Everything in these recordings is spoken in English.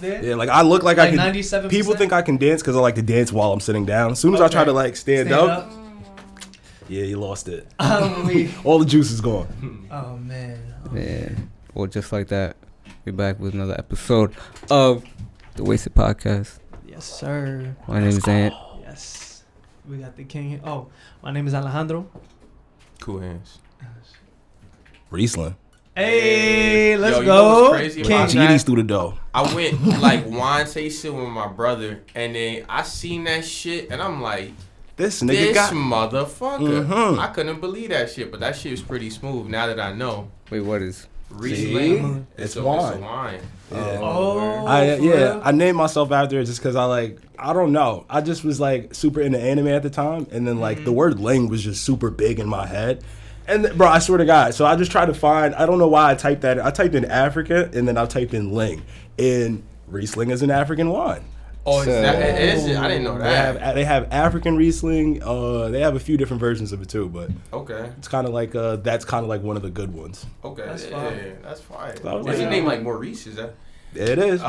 there. Yeah, like I look like I can. 97%? People think I can dance because I like to dance while I'm sitting down. As soon as I try to like stand up, yeah, you lost it. All the juice is gone. Oh man. Yeah. Well, just like that, we're back with another episode of the Wasted Podcast. Yes, sir. My name is Ant. Yes. We got the king here. Oh, my name is Alejandro. Cool hands. Ries.ling. Hey, let's You go. know what's crazy about GD's that? through the dough. I went like wine tasting with my brother, and then I seen that shit, and I'm like, This this got motherfucker. Mhm. I couldn't believe that shit, but that shit was pretty smooth. Now that I know, Wait, what is? Ries.ling. It's a wine. wine. Yeah. Oh, I for real? I named myself after it just because I don't know. I just was like super into anime at the time, and then like the word "ling" was just super big in my head. And bro, I swear to God, so I just tried to find. I don't know why I typed that. I typed in Africa, and then I typed in "ling," and Ries.ling is an African wine. Oh, is that, is it? I didn't know that. They have African Risling. They have a few different versions of it too, but Okay. it's kind of like that's kind of like one of the good ones. Okay. That's yeah, fire. that's fire. So I was What's like, your name like Maurice? Is that? It is.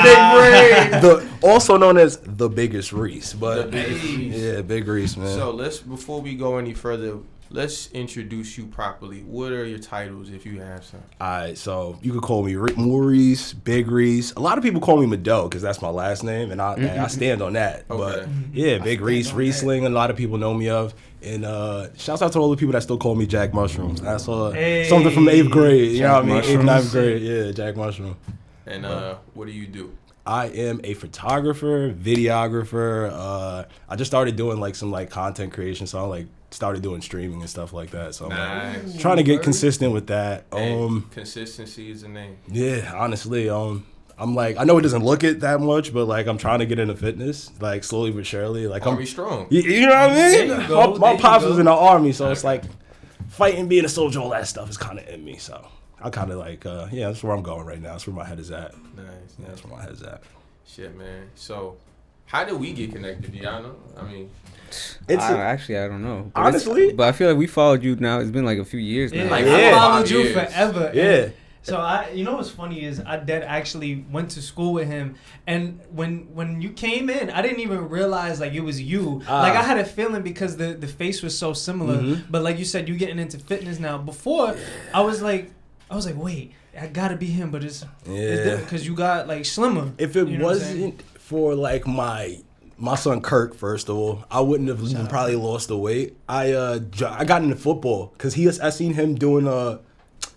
Big brain. Also known as the biggest Reese, but The Big Reese. yeah, Big Reese, man. So before we go any further, let's introduce you properly. What are your titles if you have some? Alright, so you could call me Maurice, Big Reese. A lot of people call me Mado because that's my last name, and I stand on that. Okay. But yeah, Big Reese, Ries.ling, a lot of people know me of. And shouts out to all the people that still call me Jack Mushrooms. I saw something from 8th grade. You know what I mean? 8th, 9th grade. Yeah, Jack Mushroom. And what do you do? I am a photographer, videographer. I just started doing like some like content creation, so I like started doing streaming and stuff like that. So I'm like, trying to get consistent with that. And consistency is the name. Yeah, honestly, I'm like, I know it doesn't look it that much, but like I'm trying to get into fitness, like slowly but surely. Like Army strong. You know what I mean? There you go, My there you pops go. was in the army, so it's like fighting, being a soldier, all that stuff is kind of in me. So I kind of like, yeah, that's where I'm going right now. That's where my head is at. Nice. Yeah, that's where my head's at. Shit, man. So, how did we get connected? Do y'all know? I mean, Actually, I don't know. But Honestly? but I feel like we followed you now. It's been like a few years now. Yeah, Like, I yeah. followed you 5 years. forever. Yeah. So you know what's funny is I dad actually went to school with him, and when you came in, I didn't even realize like it was you. Like I had a feeling because the face was so similar. But like you said, you getting into fitness now. Before I was like, wait, I gotta be him, but it's different because you got like slimmer. If it You know what I'm saying? wasn't for like my son Kirk, first of all, I wouldn't have even probably lost the weight. I got into football because I seen him doing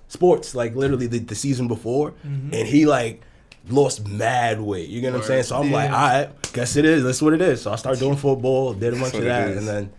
sports like literally the season before, and he like lost mad weight. You get what I'm saying? So I'm like, all right, guess it is. That's what it is. So I started doing football, did a bunch of that, and then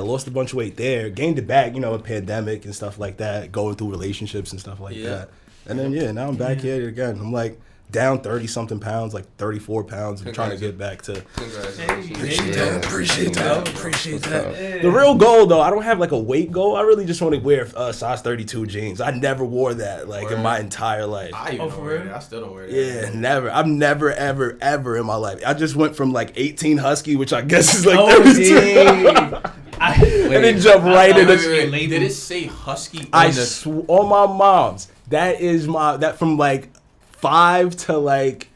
lost a bunch of weight there, gained it back. You know, a pandemic and stuff like that, going through relationships and stuff like that. And then now I'm back here again. I'm like down 30-something pounds, like 34 pounds. I'm trying to get back to. Congratulations. Appreciate that. The real goal, though, I don't have like a weight goal. I really just want to wear size 32 jeans. I never wore that like in my entire life. I even don't wear that. I still don't wear that. Yeah, never. I've never, ever in my life. I just went from like 18 husky, which I guess is like 32. And then jump right into. Wait. Did it say husky? On my mom's. That is that from like 5 to like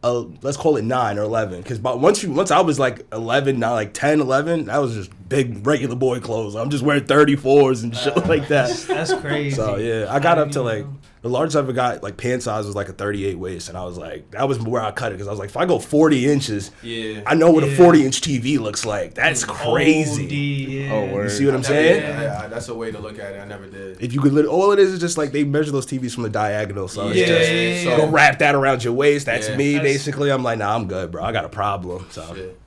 let's call it 9 or 11, because once I was like 11, now like 10, 11, that was just big regular boy clothes. I'm just wearing 34s and shit like that. That's crazy. So yeah, I got up to like the largest I ever got like pant size was like a 38 waist, and I was like, that was where I cut it, because I was like, if I go 40 inches, I know what a 40-inch TV looks like. That's crazy. Oh, word. You see what I'm saying? Yeah, that's a way to look at it. I never did. If you could, all it is just like they measure those TVs from the diagonal, so it's just So go wrap that around your waist. That's me, That's- basically. I'm like, nah, I'm good, bro. I got a problem. So shit.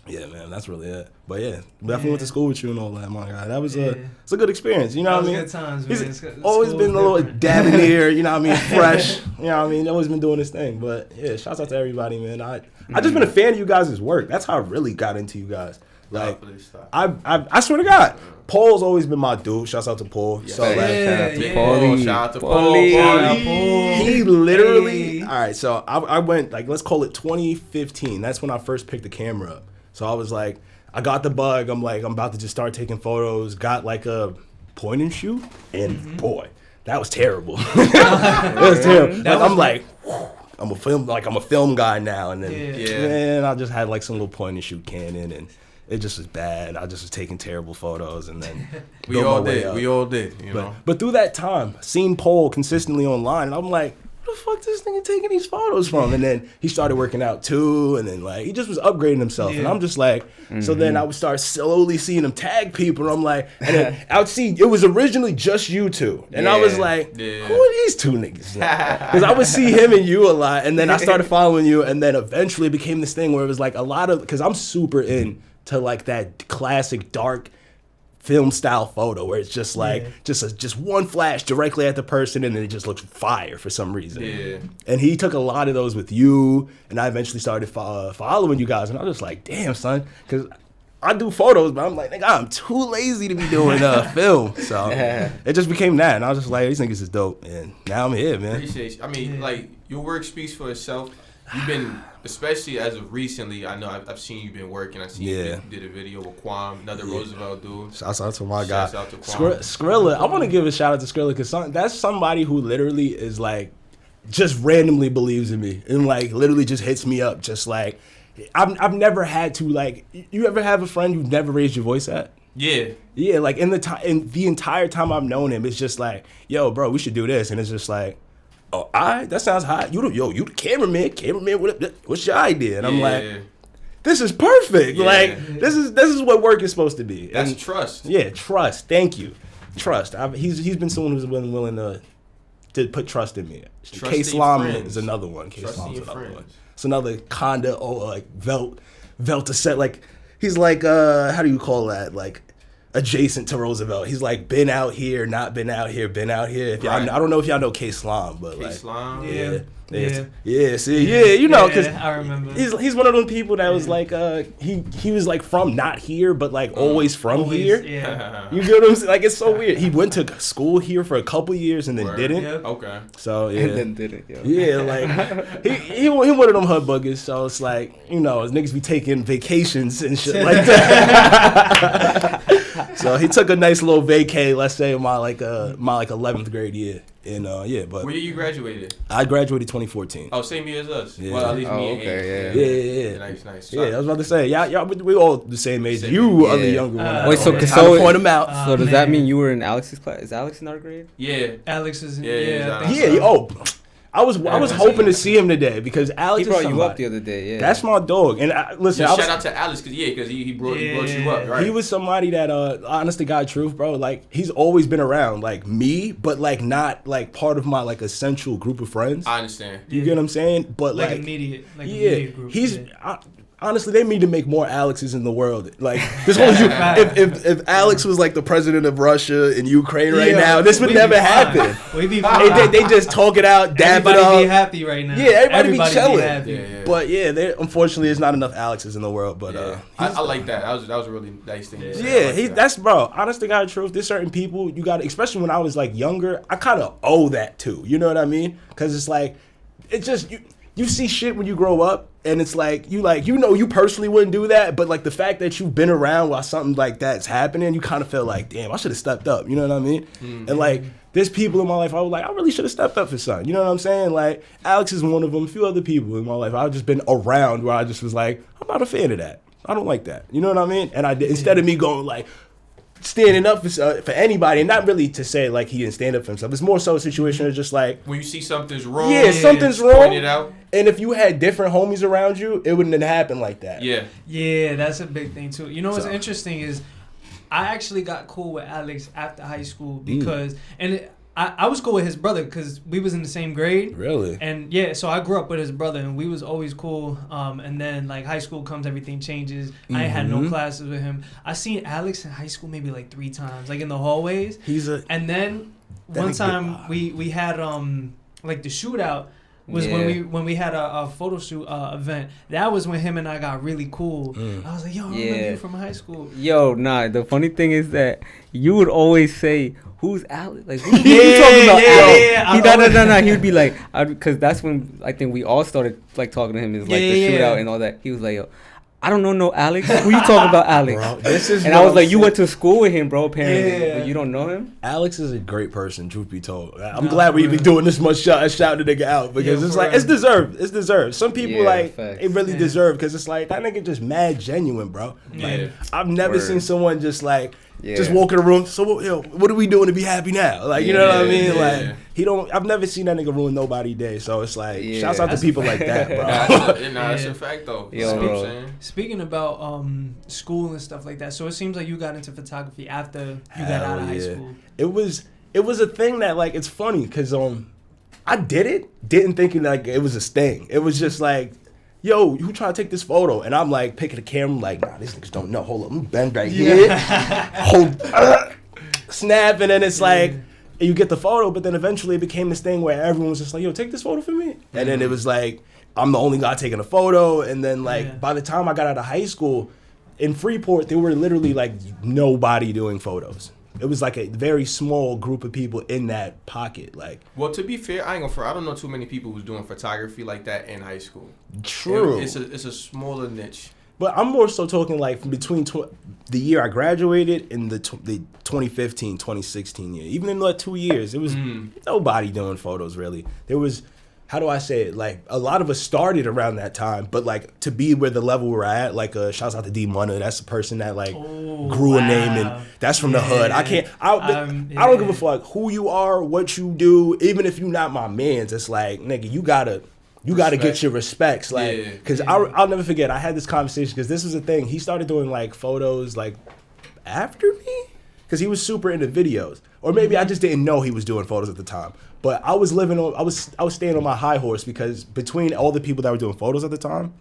yeah, man, that's really it. But yeah, definitely went to school with you and all that. My God, that was it's a good experience. You know what I mean? Good times, man. He's always been a little debonair. You know what I mean? Fresh. You know what I mean? Always been doing his thing. But yeah, shouts out to everybody, man. I just been a fan of you guys' work. That's how I really got into you guys. Like, I swear to God, Paul's always been my dude. Shouts out to Paul. So like, Shout out to Paul. he literally. All right, so I went like, let's call it 2015. That's when I first picked the camera up. So I was like, I got the bug. I'm like, I'm about to just start taking photos. Got like a point and shoot, and boy, that was terrible. That was terrible. I'm like, I'm a film guy now. And then Yeah. man, I just had like some little point and shoot Canon, and it just was bad. I just was taking terrible photos, and then We all did. You know. But through that time, seen Paul consistently online, and I'm like, where the fuck this nigga taking these photos from? And then he started working out too, and then like he just was upgrading himself, and I'm just like, so then I would start slowly seeing him tag people, and I'm like, and then I would see it was originally just you two, and I was like, who are these two niggas? Because I would see him and you a lot, and then I started following you, and then eventually it became this thing where it was like a lot of, because I'm super into like that classic dark film style photo where it's just like just one flash directly at the person, and then it just looks fire for some reason. Yeah. And he took a lot of those with you, and I eventually started following you guys, and I was just like, damn, son, because I do photos, but I'm like, nigga, I'm too lazy to be doing film. So it just became that, and I was just like, these niggas is dope, and now I'm here, man. Appreciate you. I mean, like, your work speaks for itself. You've been, especially as of recently, I know I've seen you've been working. I seen you did a video with Kwame, another Roosevelt dude. Shouts out to my guy. Shouts out to Kwame. Skrilla. I want to give a shout out to Skrilla, because that's somebody who literally is like, just randomly believes in me, and like literally just hits me up, just like, I've never had to, like, you ever have a friend you've never raised your voice at? Yeah. Yeah, like in the entire time I've known him, it's just like, yo, bro, we should do this, and it's just like, oh, that sounds hot. You the cameraman, what's your idea? And I'm like, this is perfect. Yeah. Like, this is what work is supposed to be. That's and, trust. Yeah, trust. Thank you. Trust. He's been someone who's been willing to put trust in me. K-Slom is another one. K-Slom's another one. It's another Conda like Velt to set, like, he's like, how do you call that? Like, adjacent to Roosevelt. He's like, been out here, not been out here, been out here. If y'all, I don't know if y'all know K-Slom, but K-Slom? You know, because I remember. He's one of those people that was like, he was like from not here, but like always from here. Yeah. You get what I'm saying? Like, it's so weird. He went to school here for a couple years and then didn't. Yep. Okay. So yeah. And then didn't. Yo. Yeah, like he one of them hood buggers. So it's like, you know, niggas be taking vacations and shit like that. So he took a nice little vacay, let's say, my 11th grade year. And but where you graduated? I graduated 2014. Oh, same year as us. Yeah. Well, at least me and Yeah. Nice. Yeah, I was about to say, y'all, we all the same age. Same You age. are the younger one. Wait, so time to point them out. So does that mean you were in Alex's class? Is Alex in our grade? Yeah. Alex is Yeah. Oh, I was hoping to see him today because Alex He brought is you up the other day. Yeah. That's my dog. And listen, Shout out to Alex because he brought you up. Right. He was somebody that, honest to God truth, bro, like, he's always been around, like, me, but, like, not, like, part of my, like, essential group of friends. I understand. You get what I'm saying? But, like immediate group. He's... honestly, they need to make more Alexes in the world. Like, this whole if Alex was like the president of Russia and Ukraine right now, this would never happen. We'd be fine. They just talk it out, dab it up. Everybody be happy right now. Yeah, everybody be chilling. Yeah. But yeah, unfortunately, there's not enough Alexes in the world. But I like that. That was a really nice thing. That's bro. Honest to God, truth. There's certain people you got, especially when I was like younger. I kind of owe that to. You know what I mean? Because it's like, it's just you see shit when you grow up. And it's like, you personally wouldn't do that, but like the fact that you've been around while something like that's happening, you kind of feel like, damn, I should have stepped up. You know what I mean? Mm-hmm. And like, there's people in my life I was like, I really should have stepped up for something. You know what I'm saying? Like, Alex is one of them. A few other people in my life I've just been around where I just was like, I'm not a fan of that. I don't like that. You know what I mean? And I did, instead of me going like, standing up for anybody, and not really to say like he didn't stand up for himself. It's more so a situation of just like, when you see something's wrong, something's wrong, point it out. And if you had different homies around you, it wouldn't have happened like that. Yeah, that's a big thing too. You know what's interesting is I actually got cool with Alex after high school because I was cool with his brother because we was in the same grade. Really? And yeah, so I grew up with his brother and we was always cool. And then like high school comes, everything changes. Mm-hmm. I ain't had no classes with him. I seen Alex in high school maybe like 3 times, like in the hallways. And then one time we had like the shootout was when we had a photo shoot event. That was when him and I got really cool. I was like, yo, I remember you from high school. Yo, nah, the funny thing is that you would always say, who's Alex? Like, who you talking about, Alex? No. He would be like, because that's when I think we all started like talking to him is like the shootout and all that. He was like, yo, I don't know no Alex. Who you talking about, Alex? Bro, this is and I was like, you went to school with him, bro, apparently. Yeah. But you don't know him? Alex is a great person, truth be told. I'm glad we even doing this much shout the nigga out because it's like, it's deserved. It's deserved. Some people, like, it really deserve because it's like, that nigga just mad genuine, bro. Like, I've never seen someone just, like, just walk in the room. So, what are we doing to be happy now? Like, you know what I mean? Like, I've never seen that nigga ruin nobody's day. So it's like, shouts out to people like that, bro. That's a fact, though. Speaking about school and stuff like that, so it seems like you got into photography after you got out of high school. It was a thing that, like, it's funny because I didn't thinking like it was a thing. It was just like, yo, who trying to take this photo? And I'm like picking the camera, like, nah, these niggas don't know. Hold up, let me bend right here. Hold, snap, and then it's like, you get the photo, but then eventually it became this thing where everyone was just like, yo, take this photo for me. And then it was like, I'm the only guy taking a photo. And then like, by the time I got out of high school, in Freeport, there were literally like nobody doing photos. It was like a very small group of people in that pocket. Like, well, to be fair, I don't know too many people who's doing photography like that in high school. True. It's a smaller niche. But I'm more so talking like from between the year I graduated and the 2015, 2016 year. Even in like 2 years, it was nobody doing photos really. There was, how do I say it? Like a lot of us started around that time, but like to be where the level we're at, like shouts out to D Munna. That's the person that like grew a name and that's from the hood. I don't give a fuck who you are, what you do, even if you're not my mans. It's like, nigga, you gotta get your respects, like, because I'll never forget. I had this conversation because this was a thing. He started doing like photos like after me because he was super into videos, or maybe I just didn't know he was doing photos at the time. But I was staying on my high horse because between all the people that were doing photos at the time,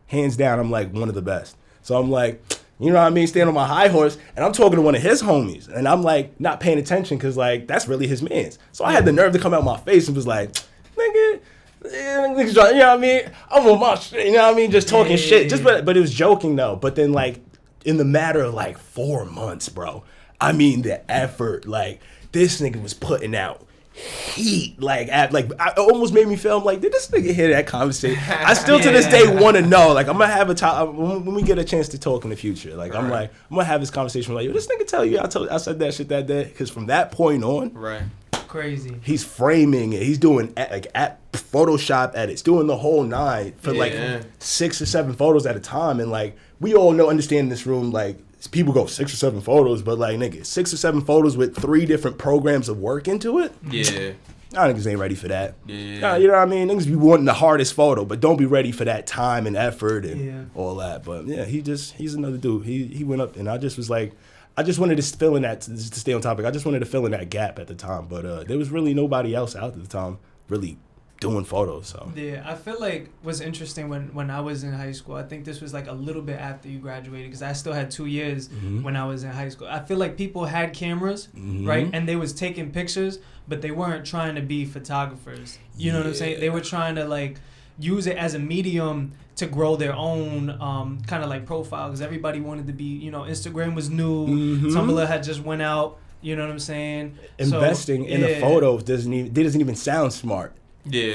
hands down, I'm like one of the best. So I'm like, you know what I mean, staying on my high horse, and I'm talking to one of his homies, and I'm like not paying attention because like that's really his man's. So I had the nerve to come out my face and was like, nigga. You know what I mean? I'm on my shit, you know what I mean? Just talking shit. But it was joking though. But then like in the matter of like 4 months, bro, I mean the effort, like this nigga was putting out heat, like I almost made me feel like, did this nigga hear that conversation? I still to this day want to know. Like I'm gonna have a time when we get a chance to talk in the future. Like I'm gonna have this conversation like, yo, this nigga tell you I said that shit that day, because from that point on, crazy. He's framing it. He's doing like Photoshop edits, doing the whole nine for like 6 or 7 photos at a time. And like we all understand in this room, like people go 6 or 7 photos, but like nigga, 6 or 7 photos with 3 different programs of work into it. Yeah, y'all niggas ain't ready for that. Yeah, you know what I mean. Niggas be wanting the hardest photo, but don't be ready for that time and effort and all that. But yeah, he's another dude. He went up, and I just was like, I just wanted to fill in that, to stay on topic, I just wanted to fill in that gap at the time. But there was really nobody else out at the time really doing photos. So yeah, I feel like what's interesting when I was in high school, I think this was like a little bit after you graduated, because I still had 2 years when I was in high school. I feel like people had cameras, right? And they was taking pictures, but they weren't trying to be photographers. You know what I'm saying? They were trying to like use it as a medium to grow their own kind of like profile, because everybody wanted to be, you know, Instagram was new, Tumblr had just went out, you know what I'm saying? Investing in a photo doesn't even sound smart.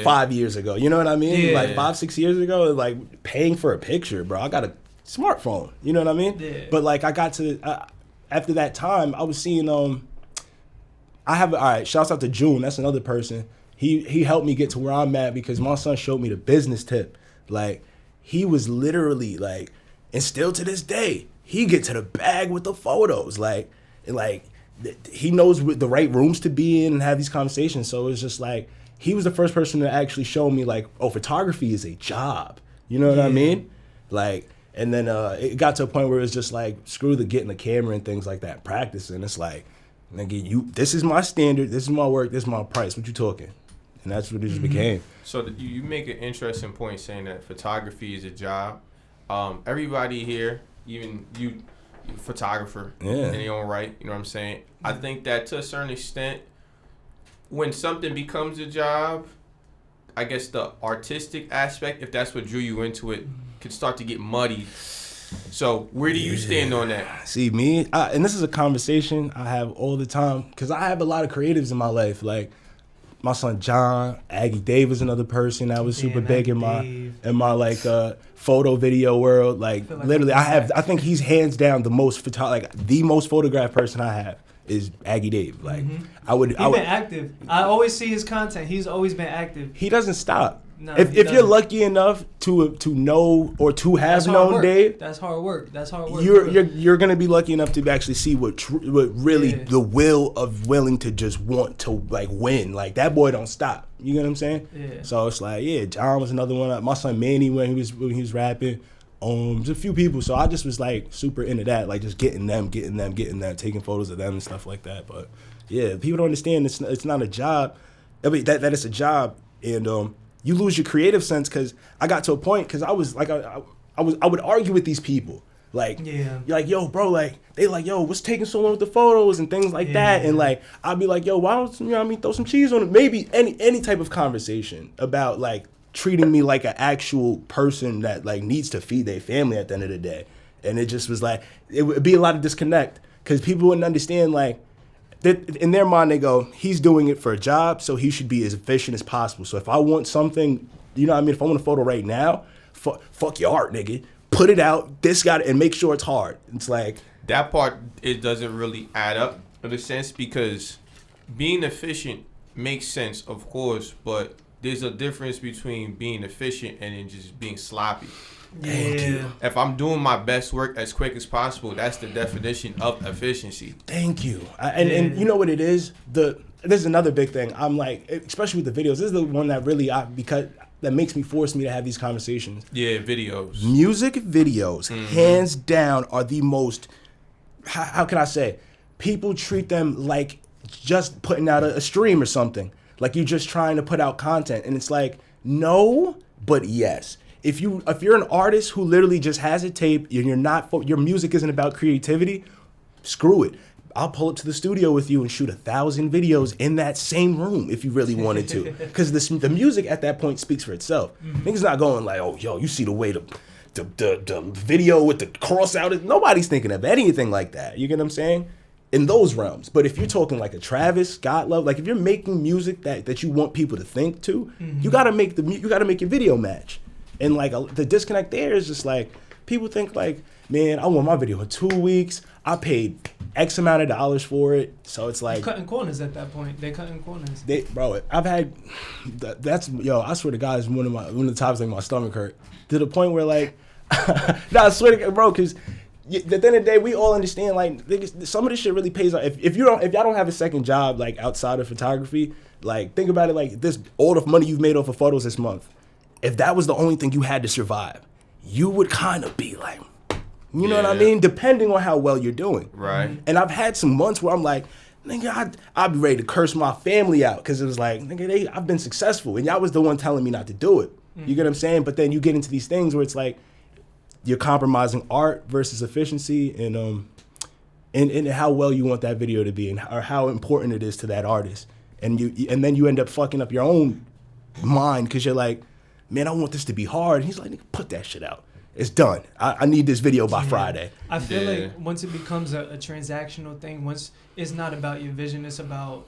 5 years ago, you know what I mean? Like 5-6 years ago, like paying for a picture, bro. I got a smartphone, you know what I mean? But like I got to after that time, I was seeing shouts out to June. That's another person. He helped me get to where I'm at because my son showed me the business tip. Like he was literally like, and still to this day, he get to the bag with the photos. Like he knows the right rooms to be in and have these conversations. So it's just like, he was the first person to actually show me like, oh, photography is a job. You know what I mean? Like, and then it got to a point where it was just like, screw the getting the camera and things like that, practicing. It's like, nigga, this is my standard, this is my work, this is my price. What you talking? And that's what it just became. So you make an interesting point saying that photography is a job. Everybody here, even you, photographer in your own right, you know what I'm saying? I think that to a certain extent, when something becomes a job, I guess the artistic aspect, if that's what drew you into it, could start to get muddy. So where do you stand on that? See, me, and this is a conversation I have all the time, because I have a lot of creatives in my life. Like, my son John, Aggie Dave is another person that was super big in my like photo video world. Like literally, I think he's hands down the most photographed person I have is Aggie Dave. Like he's been active. I always see his content. He's always been active. He doesn't stop. No, if you're lucky enough to know or to have known Dave, that's hard work. You're gonna be lucky enough to actually see what really the will of willing to just want to like win. Like that boy don't stop. You get what I'm saying? Yeah. So it's like John was another one. My son Manny when he was rapping. Just a few people. So I just was like super into that, like just getting them, taking photos of them and stuff like that. But yeah, people don't understand it's not a job. I mean that it's a job and you lose your creative sense because I got to a point because I was like I would argue with these people like you're like yo bro like they like yo what's taking so long with the photos and things like that and like I'd be like yo why don't throw some cheese on it, maybe any type of conversation about like treating me like an actual person that like needs to feed their family at the end of the day. And it just was like it would be a lot of disconnect because people wouldn't understand like in their mind, they go, he's doing it for a job, so he should be as efficient as possible. So if I want something, you know what I mean? If I want a photo right now, fuck your art, nigga. Put it out, and make sure it's hard. It's like... That part, it doesn't really add up in a sense because being efficient makes sense, of course, but there's a difference between being efficient and then just being sloppy. Thank you. If I'm doing my best work as quick as possible, that's the definition of efficiency. Thank you. And you know what it is? This is another big thing. I'm like, especially with the videos, this is the one that really, that makes me force me to have these conversations. Yeah, videos. Music videos, hands down, are the most, how can I say, people treat them like just putting out a stream or something. Like you're just trying to put out content. And it's like, no, but yes. If you're an artist who literally just has a tape and your music isn't about creativity, screw it. I'll pull up to the studio with you and shoot 1,000 videos in that same room if you really wanted to. Because the music at that point speaks for itself. Niggas not going like, oh, yo, you see the way the video with the cross out. Nobody's thinking of anything like that. You get what I'm saying? In those realms. But if you're talking like a Travis Scott love, like if you're making music that you want people to think to, you gotta make your video match. And like the disconnect there is just like people think like, man, I want my video in 2 weeks. I paid X amount of dollars for it, so it's like you're cutting corners at that point. They're cutting corners. I've had I swear to God, it's one of the times like my stomach hurt to the point where like, I swear to God, bro, because at the end of the day, we all understand like some of this shit really pays off. If y'all don't have a second job like outside of photography, like think about it like this: all the money you've made off of photos this month. If that was the only thing you had to survive, you would kind of be like, you know what I mean? Depending on how well you're doing. Right. And I've had some months where I'm like, nigga, I'd be ready to curse my family out because it was like, nigga, I've been successful. And y'all was the one telling me not to do it. You get what I'm saying? But then you get into these things where it's like, you're compromising art versus efficiency and how well you want that video to be or how important it is to that artist. And then you end up fucking up your own mind because you're like, man, I want this to be hard. And he's like, nigga, put that shit out. It's done. I need this video by Friday. I feel like once it becomes a transactional thing, once it's not about your vision, it's about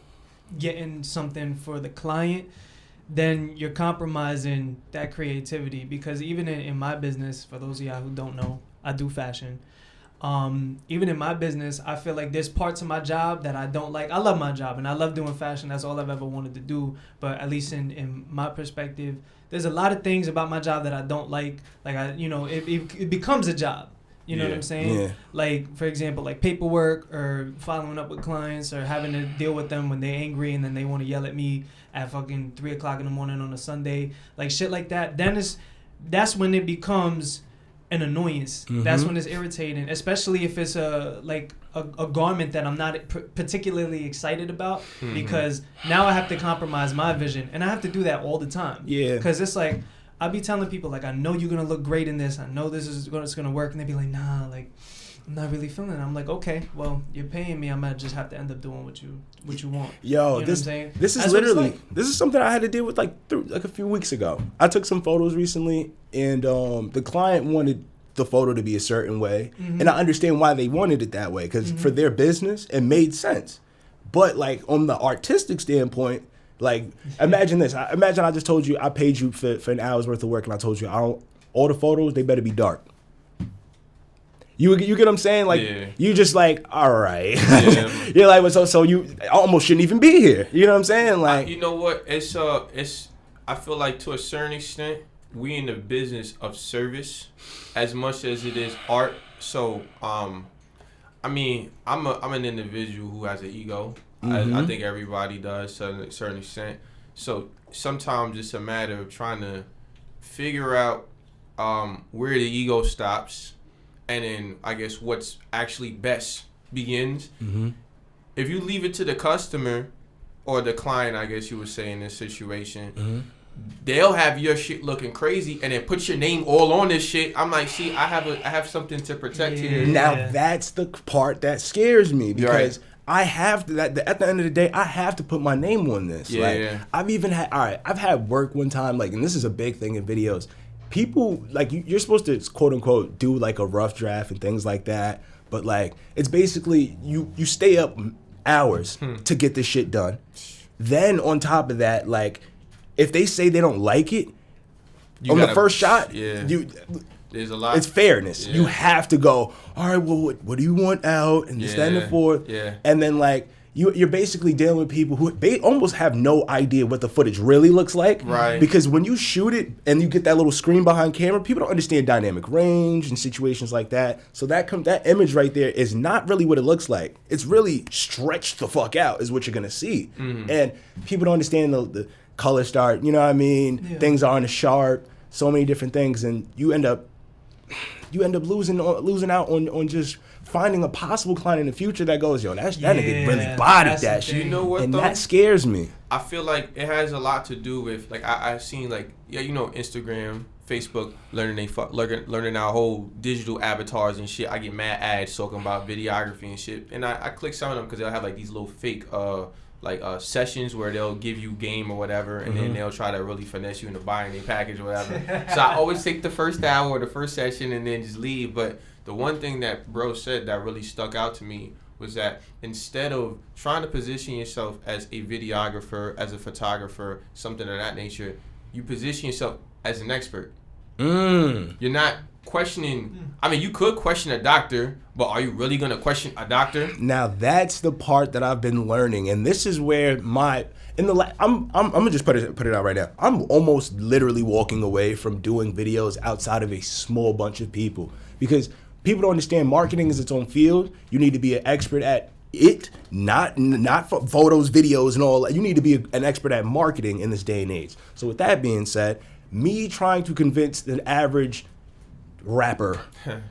getting something for the client, then you're compromising that creativity. Because even in my business, for those of y'all who don't know, I do fashion. Even in my business, I feel like there's parts of my job that I don't like. I love my job and I love doing fashion. That's all I've ever wanted to do. But at least in my perspective, there's a lot of things about my job that I don't like. Like it becomes a job. You know what I'm saying? Yeah. Like, for example, like paperwork or following up with clients or having to deal with them when they're angry and then they want to yell at me at fucking 3 o'clock in the morning on a Sunday. Like shit like that. Then that's when it becomes an annoyance. That's when it's irritating, especially if it's a garment that I'm not particularly excited about because now I have to compromise my vision and I have to do that all the time. Yeah. Because it's like, I'll be telling people like, I know you're going to look great in this. I know this is going to work. And they be like, nah, like, I'm not really feeling it. I'm like, okay, well, you're paying me. I might just have to end up doing what you want. Yo, you know this is literally, this is something I had to deal with like a few weeks ago. I took some photos recently and the client wanted the photo to be a certain way. And I understand why they wanted it that way because for their business, it made sense. But like on the artistic standpoint, Like, imagine this. Imagine I just told you I paid you for an hour's worth of work, and I told you all the photos, they better be dark. You get what I'm saying? Like, you just like, all right. Yeah. You're like, so you almost shouldn't even be here. You know what I'm saying? Like, you know what? It's I feel like to a certain extent, we in the business of service as much as it is art. So, I mean, I'm an individual who has an ego. I think everybody does to a certain extent. So sometimes it's a matter of trying to figure out where the ego stops, and then I guess what's actually best begins. If you leave it to the customer or the client, I guess you would say in this situation, they'll have your shit looking crazy and then put your name all on this shit. I'm like, see, I have something to protect here. Now that's the part that scares me, because I have to, at the end of the day, I have to put my name on this. I've had work one time, like, and this is a big thing in videos. People, like, you're supposed to, quote unquote, do like a rough draft and things like that. But like, it's basically you stay up hours to get this shit done. Then on top of that, like, if they say they don't like it the first shot, there's a lot. It's fairness. You have to go, all right, well, what do you want out? And this, that, and the fourth. And then, like, you're basically dealing with people who, they almost have no idea what the footage really looks like. Right. Because when you shoot it and you get that little screen behind camera, people don't understand dynamic range and situations like that. So that image right there is not really what it looks like. It's really stretched the fuck out is what you're going to see. And people don't understand the color start, you know what I mean? Things aren't as sharp, so many different things, and you end up losing out on just finding a possible client in the future that goes, yo, that nigga really bodied that shit. You know what, and though? That scares me. I feel like it has a lot to do with, like, I've seen, like, Instagram, Facebook, learning our whole digital avatars and shit. I get mad ads talking about videography and shit, and I click some of them because they'll have like these little fake sessions where they'll give you game or whatever, and then they'll try to really finesse you into buying a package or whatever. So I always take the first hour or the first session and then just leave. But the one thing that bro said that really stuck out to me was that instead of trying to position yourself as a videographer, as a photographer, something of that nature, you position yourself as an expert. You're not questioning. I mean, you could question a doctor, but are you really gonna question a doctor? Now that's the part that I've been learning, and this is where I'm gonna just put it out right now. I'm almost literally walking away from doing videos outside of a small bunch of people, because people don't understand marketing is its own field. You need to be an expert at it, not for photos, videos, and all that. You need to be an expert at marketing in this day and age. So with that being said, me trying to convince an average rapper,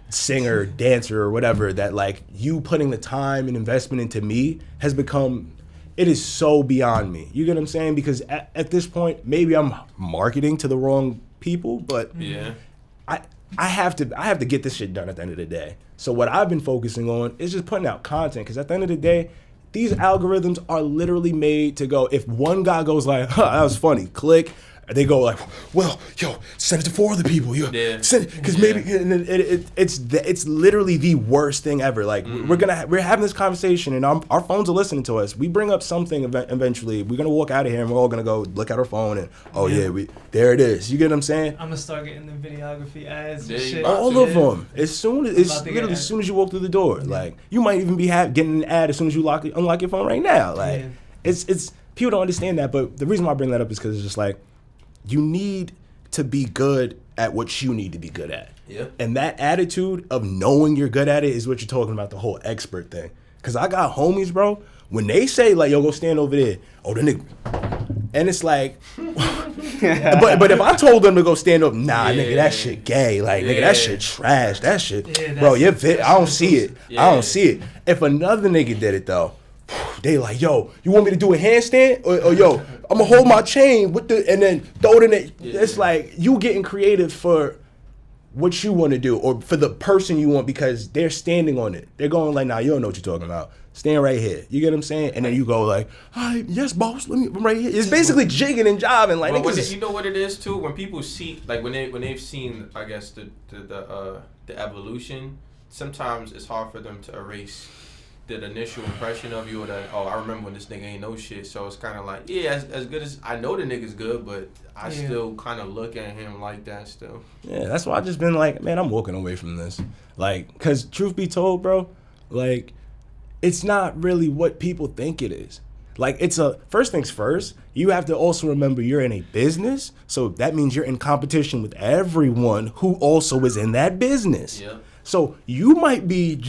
singer, dancer, or whatever that, like, you putting the time and investment into me has become, it is so beyond me. You get what I'm saying? Because at this point, maybe I'm marketing to the wrong people, but I have to get this shit done at the end of the day. So what I've been focusing on is just putting out content, because at the end of the day, these algorithms are literally made to go, if one guy goes like, that was funny, click, they go like, well, yo, send it to 4 other people. Because maybe it's literally the worst thing ever. Like, we're having this conversation and our phones are listening to us. We bring up something eventually. We're gonna walk out of here and we're all gonna go look at our phone and there it is. You get what I'm saying? I'm gonna start getting the videography ads and shit. All of them. As soon as you walk through the door, like, you might even be getting an ad as soon as you unlock your phone right now. Like, it's people don't understand that. But the reason why I bring that up is because it's just like, you need to be good at what you need to be good at. And that attitude of knowing you're good at it is what you're talking about, the whole expert thing. Because I got homies, bro, when they say, like, yo, go stand over there. Oh, the nigga. And it's like, but if I told them to go stand up, nigga, that shit gay. Like, nigga, that shit trash. That shit, bro, I don't see it. I don't see it. If another nigga did it, though, they like, yo, you want me to do a handstand? Or yo, I'm gonna hold my chain and then throw it in it. It's like, you getting creative for what you want to do or for the person you want, because they're standing on it. They're going like, nah, you don't know what you're talking about. Stand right here. You get what I'm saying? And then you go like, all right, yes, boss, I'm right here. It's basically jigging and jiving. Like, you know what it is too? When people see, like, when they've seen, I guess, the evolution, sometimes it's hard for them to erase that initial impression of you, or that, I remember when this nigga ain't no shit. So it's kind of like, yeah, as good as I know the nigga's good, but I still kind of look at him like that still. Yeah, that's why I just been like, man, I'm walking away from this. Like, cause truth be told, bro, like, it's not really what people think it is. Like, first things first, you have to also remember you're in a business, so that means you're in competition with everyone who also is in that business. Yep. So you might be,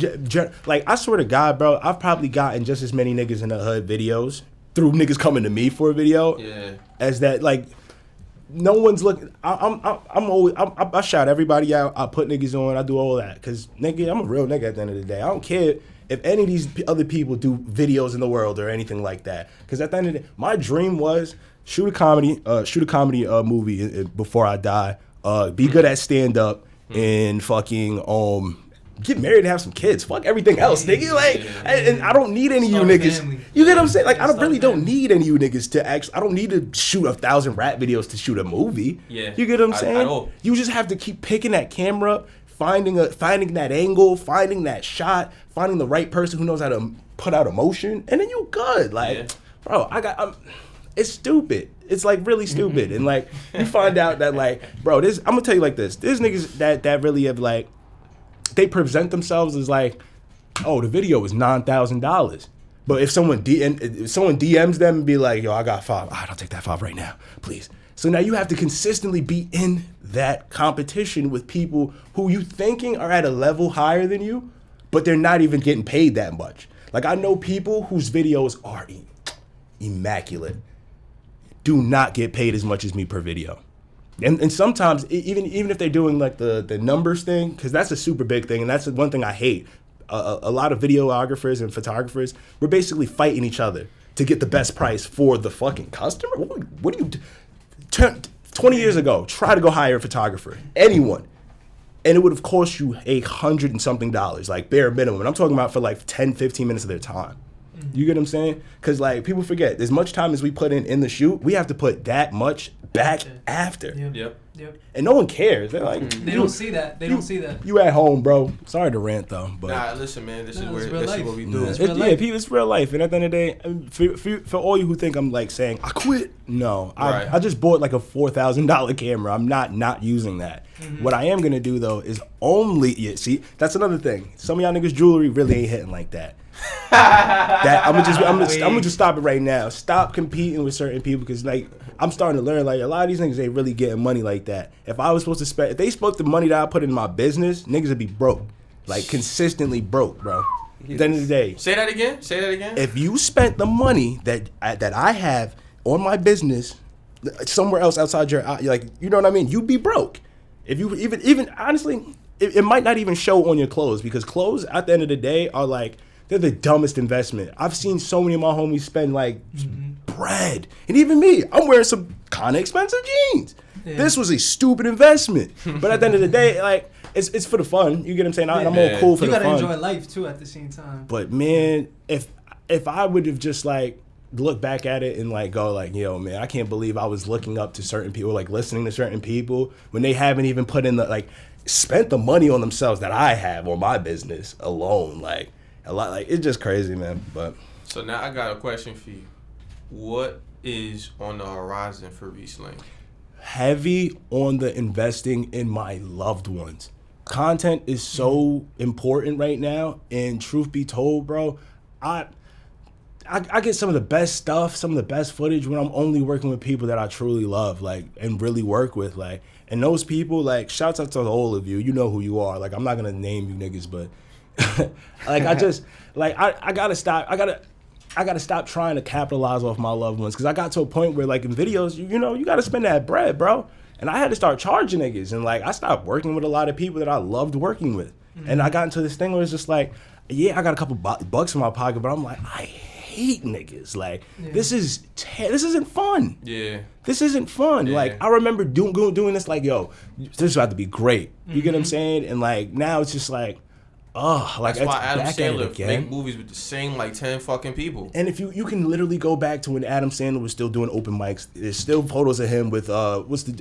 like, I swear to God, bro, I've probably gotten just as many niggas in the hood videos through niggas coming to me for a video as that, like, no one's looking. I shout everybody out. I put niggas on. I do all that because, nigga, I'm a real nigga at the end of the day. I don't care if any of these other people do videos in the world or anything like that. Because at the end of the day, my dream was shoot a comedy movie before I die. Be good at stand up and fucking get married and have some kids. Fuck everything else, nigga. Like, and I don't need any of you niggas. Family. You get what I'm saying? Like, I don't need any of you niggas to actually. I don't need to shoot 1,000 rap videos to shoot a movie. Yeah. You get what I'm saying? I don't. You just have to keep picking that camera up, finding that angle, finding that shot, finding the right person who knows how to put out emotion, and then you good. Like, bro, it's stupid. It's like really stupid. And like, you find out that like, bro, I'm gonna tell you like this. There's niggas that really have like, they present themselves as like, oh, the video is $9,000. But if someone DMs them and be like, yo, I got $5. All right, I'll take that $5 right now, please. So now you have to consistently be in that competition with people who you thinking are at a level higher than you, but they're not even getting paid that much. Like, I know people whose videos are immaculate, do not get paid as much as me per video. And sometimes, even if they're doing like the numbers thing, because that's a super big thing, and that's the one thing I hate. A lot of videographers and photographers, we're basically fighting each other to get the best price for the fucking customer. What do you... 20 years ago, try to go hire a photographer, anyone, and it would have cost you $100 and something, like bare minimum. And I'm talking about for like 10, 15 minutes of their time. You get what I'm saying? Because like people forget, as much time as we put in the shoot, we have to put that much back after. Yep. And no one cares. They're like, they don't see that. They don't see that. You at home, bro. Sorry to rant though, but nah, listen, man. This is what we do. It's real life. And at the end of the day, for all you who think I'm like saying I quit, no, I just bought like a $4,000 camera. I'm not using that. Mm-hmm. What I am gonna do though is see, that's another thing. Some of y'all niggas jewelry really ain't hitting like that. I'm gonna just stop it right now. Stop competing with certain people because like I'm starting to learn like a lot of these niggas ain't really getting money like that. If they spoke the money that I put in my business, niggas would be broke, like consistently broke, bro. At the end of the day, say that again. If you spent the money that I have on my business somewhere else outside your, like, you know what I mean, you'd be broke. If you even honestly, it might not even show on your clothes because clothes at the end of the day are like. They're the dumbest investment. I've seen so many of my homies spend like bread. And even me, I'm wearing some kind of expensive jeans. Yeah. This was a stupid investment. But at the end of the day, like, it's for the fun. You get what I'm saying? I'm all cool for the fun. You gotta enjoy life too at the same time. But man, if I would have just like look back at it and like go like, yo, man, I can't believe I was looking up to certain people, like listening to certain people when they haven't even put in the like spent the money on themselves that I have on my business alone. Like a lot, like it's just crazy, man. But so now I got a question for you. What is on the horizon for Ries.ling? Heavy on the investing in my loved ones. Content is so important right now, and truth be told, bro, I get some of the best stuff, some of the best footage when I'm only working with people that I truly love, like, and really work with, like, and those people, like, shouts out to all of you. You know who you are. Like, I'm not gonna name you niggas, but like I just like I gotta stop trying to capitalize off my loved ones because I got to a point where like in videos you gotta spend that bread, bro, and I had to start charging niggas, and like I stopped working with a lot of people that I loved working with, and I got into this thing where it's just like, yeah, I got a couple bucks in my pocket, but I'm like, I hate niggas. Like this isn't fun. Yeah, this isn't fun. Yeah. Like I remember doing this like, yo, this is about to be great. You get what I'm saying? And like now it's just like. Oh, like that's why Adam Sandler make movies with the same like 10 fucking people. And if you can literally go back to when Adam Sandler was still doing open mics, there's still photos of him with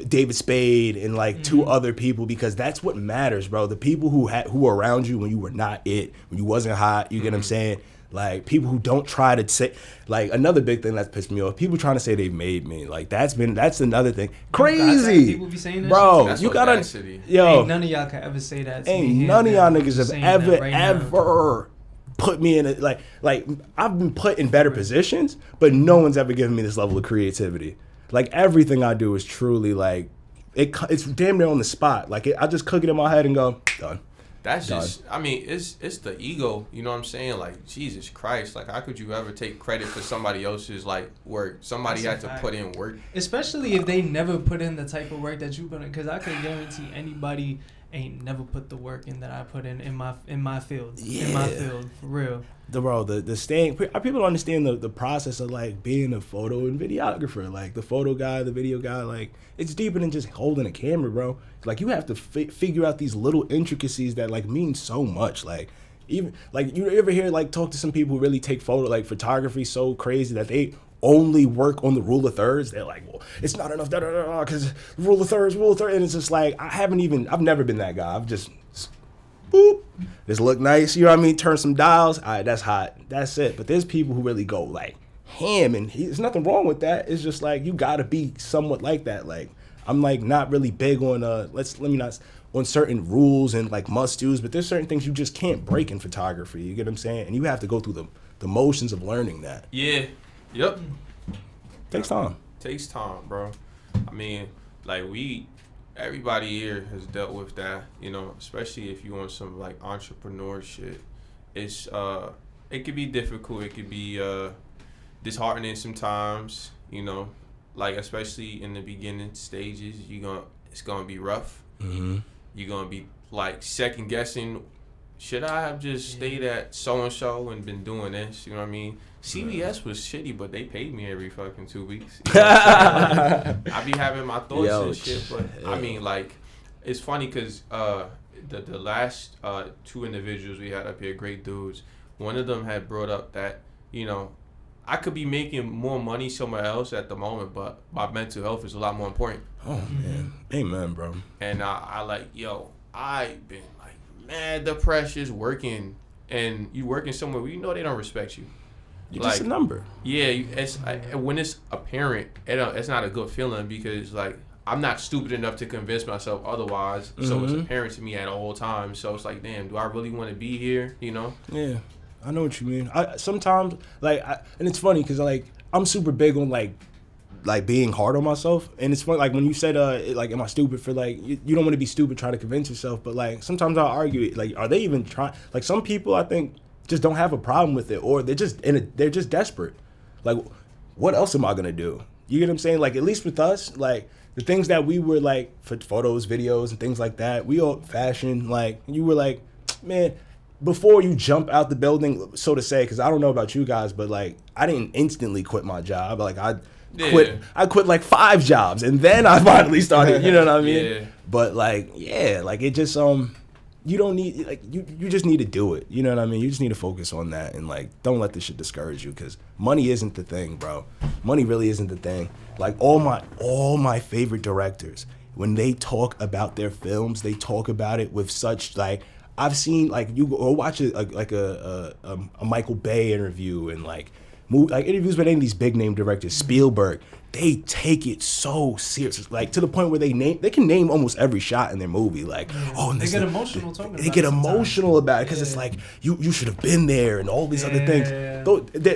David Spade and like two other people, because that's what matters, bro. The people who were around you when you were not it, when you wasn't hot, you get what I'm saying? Like, people who don't try to say, like, another big thing that's pissed me off, people trying to say they've made me. Like, that's another thing. Crazy. People be saying that bro, shit? you gotta, ain't none of y'all can ever say that to ain't me. none of y'all niggas have ever, right ever put me in a, like, I've been put in better positions, but no one's ever given me this level of creativity. Like, everything I do is truly, like, it's damn near on the spot. Like, I just cook it in my head and go, done. That's just, I mean, it's the ego, you know what I'm saying? Like, Jesus Christ, like, how could you ever take credit for somebody else's, like, work? Somebody had to put in work. Especially if they never put in the type of work that you put in, because I could guarantee anybody ain't never put the work in that I put in my field. Yeah. In my field, for real. The staying, people don't understand the process of, like, being a photo and videographer. Like, the photo guy, the video guy, like, it's deeper than just holding a camera, bro. Like, you have to figure out these little intricacies that, like, mean so much. Like, even, like, you ever hear, like, talk to some people who really take photography so crazy that they only work on the rule of thirds. They're like, well, it's not enough, because rule of thirds, and it's just like, I've never been that guy. I've just, boop, just look nice, you know what I mean? Turn some dials, all right, that's hot, that's it. But there's people who really go, like, ham, and there's nothing wrong with that. It's just like, you gotta be somewhat like that. Like, I'm, like, not really big on on certain rules and, like, must-dos, but there's certain things you just can't break in photography, you get what I'm saying? And you have to go through the motions of learning that. Yeah. Yep. Takes time, bro. I mean, like, everybody here has dealt with that, you know, especially if you want some, like, entrepreneur shit. It's it could be difficult, it could be disheartening sometimes, you know, like, especially in the beginning stages, it's gonna be rough. Mm-hmm. You're gonna be, like, second guessing, should I have just stayed at so-and-so and been doing this, you know what I mean? CBS was shitty, but they paid me every fucking 2 weeks. You know what I'm saying? Like, I be having my thoughts and shit, but I mean, like, it's funny because the last two individuals we had up here, great dudes, one of them had brought up that, you know, I could be making more money somewhere else at the moment, but my mental health is a lot more important. Oh, man. Amen, bro. And I like, yo, I've been, like, mad depressed working, and you working somewhere where you know they don't respect you. You're just a number. Yeah, when it's apparent, it's not a good feeling because, like, I'm not stupid enough to convince myself otherwise. Mm-hmm. So it's apparent to me at all times. So it's like, damn, do I really want to be here? You know? Yeah, I know what you mean. I sometimes, like, and it's funny because, like, I'm super big on, like being hard on myself. And it's funny, like, when you said, like, am I stupid for, like, you don't want to be stupid, try to convince yourself. But, like, sometimes I'll argue, like, are they even trying? Like, some people, I think, just don't have a problem with it, or they're just desperate. Like, what else am I gonna do? You get what I'm saying? Like, at least with us, like, the things that we were, like, for photos, videos, and things like that, we all fashion, like, you were like, man, before you jump out the building, so to say, because I don't know about you guys, but, like, I didn't instantly quit my job. Like, I quit like 5 jobs, and then I finally started, you know what I mean? Yeah. But, like, yeah, like, it just, you don't need, like, you just need to do it. You know what I mean? You just need to focus on that and, like, don't let this shit discourage you, because money isn't the thing, bro. Money really isn't the thing. Like, all my favorite directors, when they talk about their films, they talk about it with such, like, I've seen, like, you go watch a Michael Bay interview and, like interviews with any of these big name directors, Spielberg. They take it so serious, like, to the point where they can name almost every shot in their movie. Like, oh, and they get emotional talking about it. They get emotional about it because it's like you should have been there and all these other things. Yeah.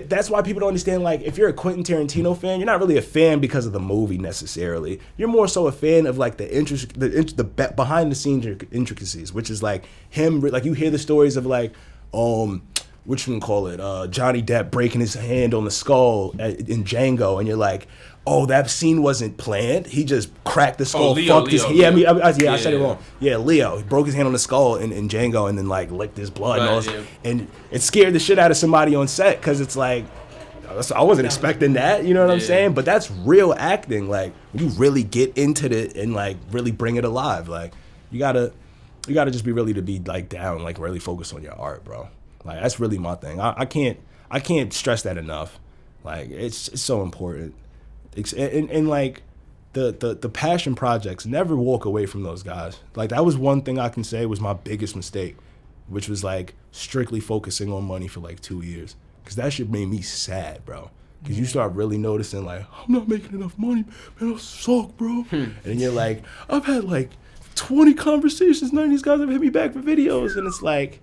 That's why people don't understand. Like, if you're a Quentin Tarantino fan, you're not really a fan because of the movie necessarily. You're more so a fan of, like, the behind the scenes intricacies, which is like him. Like, you hear the stories of, like, what you can call it, Johnny Depp breaking his hand on the skull in Django, and you're like, oh, that scene wasn't planned. He just cracked the skull, fucked his hand. Yeah, I said it wrong. Yeah, Leo. He broke his hand on the skull in Django and then, like, licked his blood and all this. And it scared the shit out of somebody on set because it's like, I wasn't expecting that, you know what I'm saying? But that's real acting. Like, when you really get into it and, like, really bring it alive, like, you gotta just be really to be, like, down, like, really focus on your art, bro. Like, that's really my thing. I can't stress that enough. Like, it's so important. And like, the passion projects, never walk away from those guys. Like, that was one thing I can say was my biggest mistake, which was, like, strictly focusing on money for, like, 2 years. because that shit made me sad, bro. Because you start really noticing, like, I'm not making enough money, man, I suck, bro. And then you're like, I've had like 20 conversations, none of these guys have hit me back for videos, and it's like,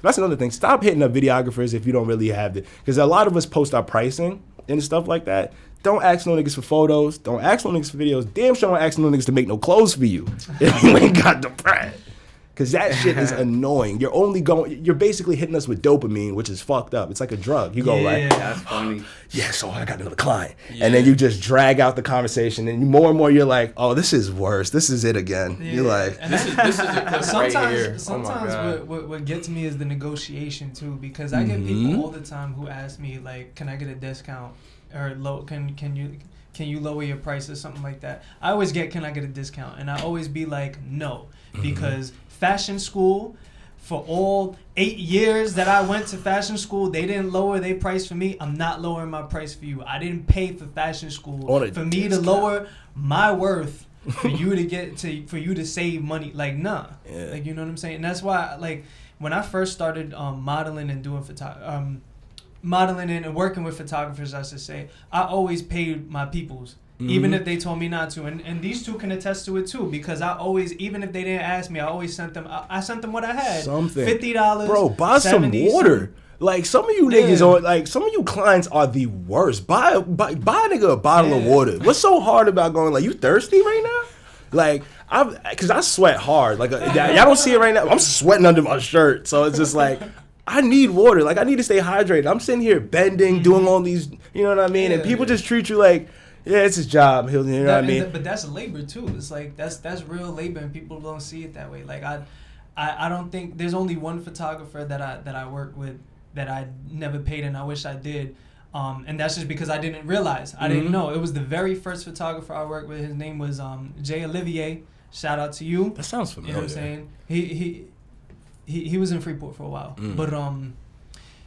that's another thing. Stop hitting up videographers if you don't really have it. Because a lot of us post our pricing and stuff like that. Don't ask no niggas for photos. Don't ask no niggas for videos. Damn sure don't ask no niggas to make no clothes for you if you ain't got the bread. Because that shit is annoying. You're basically hitting us with dopamine, which is fucked up. It's like a drug. You go like, that's funny. Yeah, so I got another client. Yeah. And then you just drag out the conversation. And more and more you're like, oh, this is worse. This is it again. Yeah. You're like. This is a clip right here. Sometimes what gets me is the negotiation too. Because I get people all the time who ask me, like, can I get a discount? Or can you lower your price or something like that? I always get, can I get a discount? And I always be like, no. Because fashion school, for all 8 years that I went to fashion school, they didn't lower their price for me. I'm not lowering my price for you. I didn't pay for fashion school for me to lower my worth for you to save money. Like, nah. Yeah. Like, you know what I'm saying? And that's why, like, when I first started modeling and doing modeling and working with photographers, I should say, I always paid my peoples. Even if they told me not to, and these two can attest to it too, because I always, even if they didn't ask me, I always sent them. I sent them what I had. Something. $50. Bro, buy some water. Like, some of you niggas are like, some of you clients are the worst. Buy a nigga a bottle of water. What's so hard about going like, you thirsty right now? Like, cause I sweat hard. Like, y'all don't see it right now. I'm sweating under my shirt, so it's just like. I need water. Like, I need to stay hydrated. I'm sitting here bending, doing all these, you know what I mean? And people just treat you like, yeah, it's his job. You know what I mean? But that's labor too. It's like that's real labor, and people don't see it that way. Like I don't think there's only one photographer that I work with that I never paid, and I wish I did. And that's just because I didn't realize. I didn't know. It was the very first photographer I worked with. His name was Jay Olivier. Shout out to you. That sounds familiar. You know what I'm saying? He was in Freeport for a while. But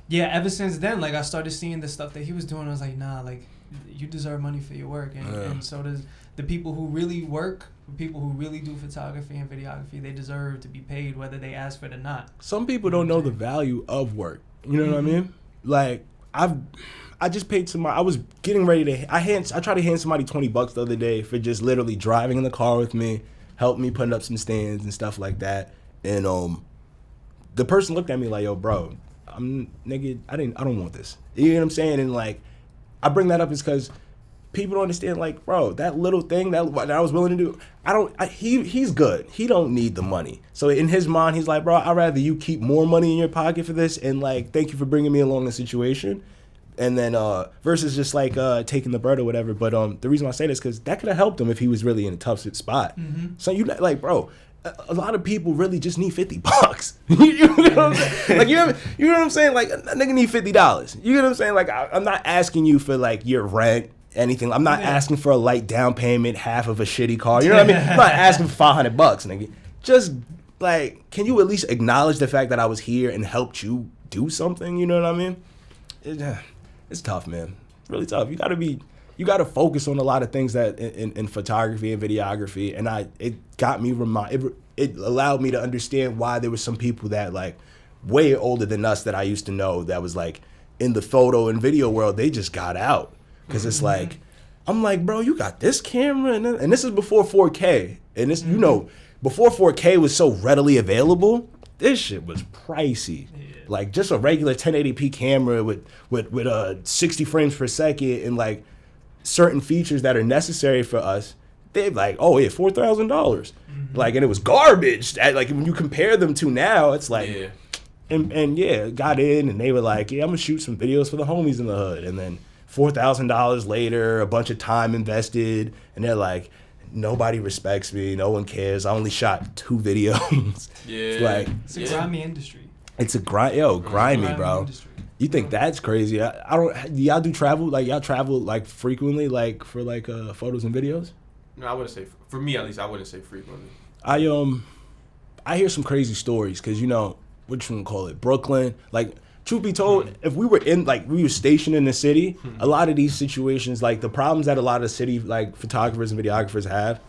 yeah, ever since then, like, I started seeing the stuff that he was doing. I was like, nah, like, you deserve money for your work, and so does the people who really work, people who really do photography and videography. They deserve to be paid whether they ask for it or not. Some people don't know the value of work. You know what I mean? Like, I just paid somebody. I was getting ready to. I tried to hand somebody $20 the other day for just literally driving in the car with me, help me putting up some stands and stuff like that. And the person looked at me like, yo, bro, I don't want this. You know what I'm saying? And like, I bring that up is because people don't understand, like, bro, that little thing that I was willing to do, he's good. He don't need the money. So in his mind, he's like, bro, I'd rather you keep more money in your pocket for this, and like, thank you for bringing me along the situation. And then versus just like taking the bread or whatever. But the reason I say this, because that could have helped him if he was really in a tough spot. So you like, bro, a lot of people really just need $50. You know what I'm saying? Like, you know what I'm saying? Like, a nigga need $50. You know what I'm saying? Like, I'm not asking you for like your rent, anything. I'm not asking for a light down payment, half of a shitty car. You know what I mean? I'm not asking for $500, nigga. Just like, can you at least acknowledge the fact that I was here and helped you do something? You know what I mean? It's tough, man. It's really tough. You gotta focus on a lot of things that in photography and videography, and it got me it allowed me to understand why there were some people that like way older than us that I used to know that was like in the photo and video world. They just got out because it's like, I'm like, bro, you got this camera, and this is before 4K, and this before 4K was so readily available. This shit was pricey. Like, just a regular 1080p camera with 60 frames per second and like certain features that are necessary for us, they're like, oh yeah, $4,000. Like, and it was garbage. Like, when you compare them to now, it's like, and got in, and they were like, yeah, I'm gonna shoot some videos for the homies in the hood, and then $4,000 later, a bunch of time invested, and they're like, nobody respects me, no one cares. I only shot 2 videos. It's a grimy industry. It's a grimy, bro. Industry. You think that's crazy? I don't. Do y'all do travel? Like, y'all travel like frequently, like for like photos and videos? No, I wouldn't say. For me, at least, I wouldn't say frequently. I hear some crazy stories because, you know, what you gonna call it, Brooklyn. Like, truth be told, if we were stationed in the city, a lot of these situations, like the problems that a lot of city like photographers and videographers have,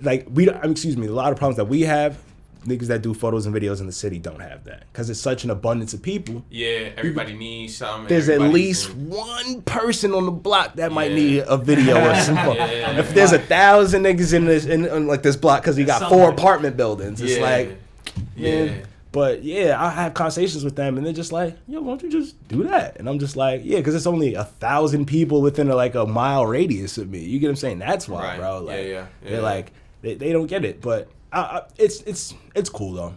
like a lot of problems that we have, niggas that do photos and videos in the city don't have that because it's such an abundance of people. Yeah, everybody needs something. There's at least one person on the block that might need a video or something. If there's 1,000 niggas in like this block because we got 4 apartment buildings, it's like, man. But yeah, I have conversations with them and they're just like, yo, why don't you just do that? And I'm just like, yeah, because it's only 1,000 people within like a mile radius of me. You get what I'm saying? That's why, bro. Like, they're like, they don't get it. But it's cool though.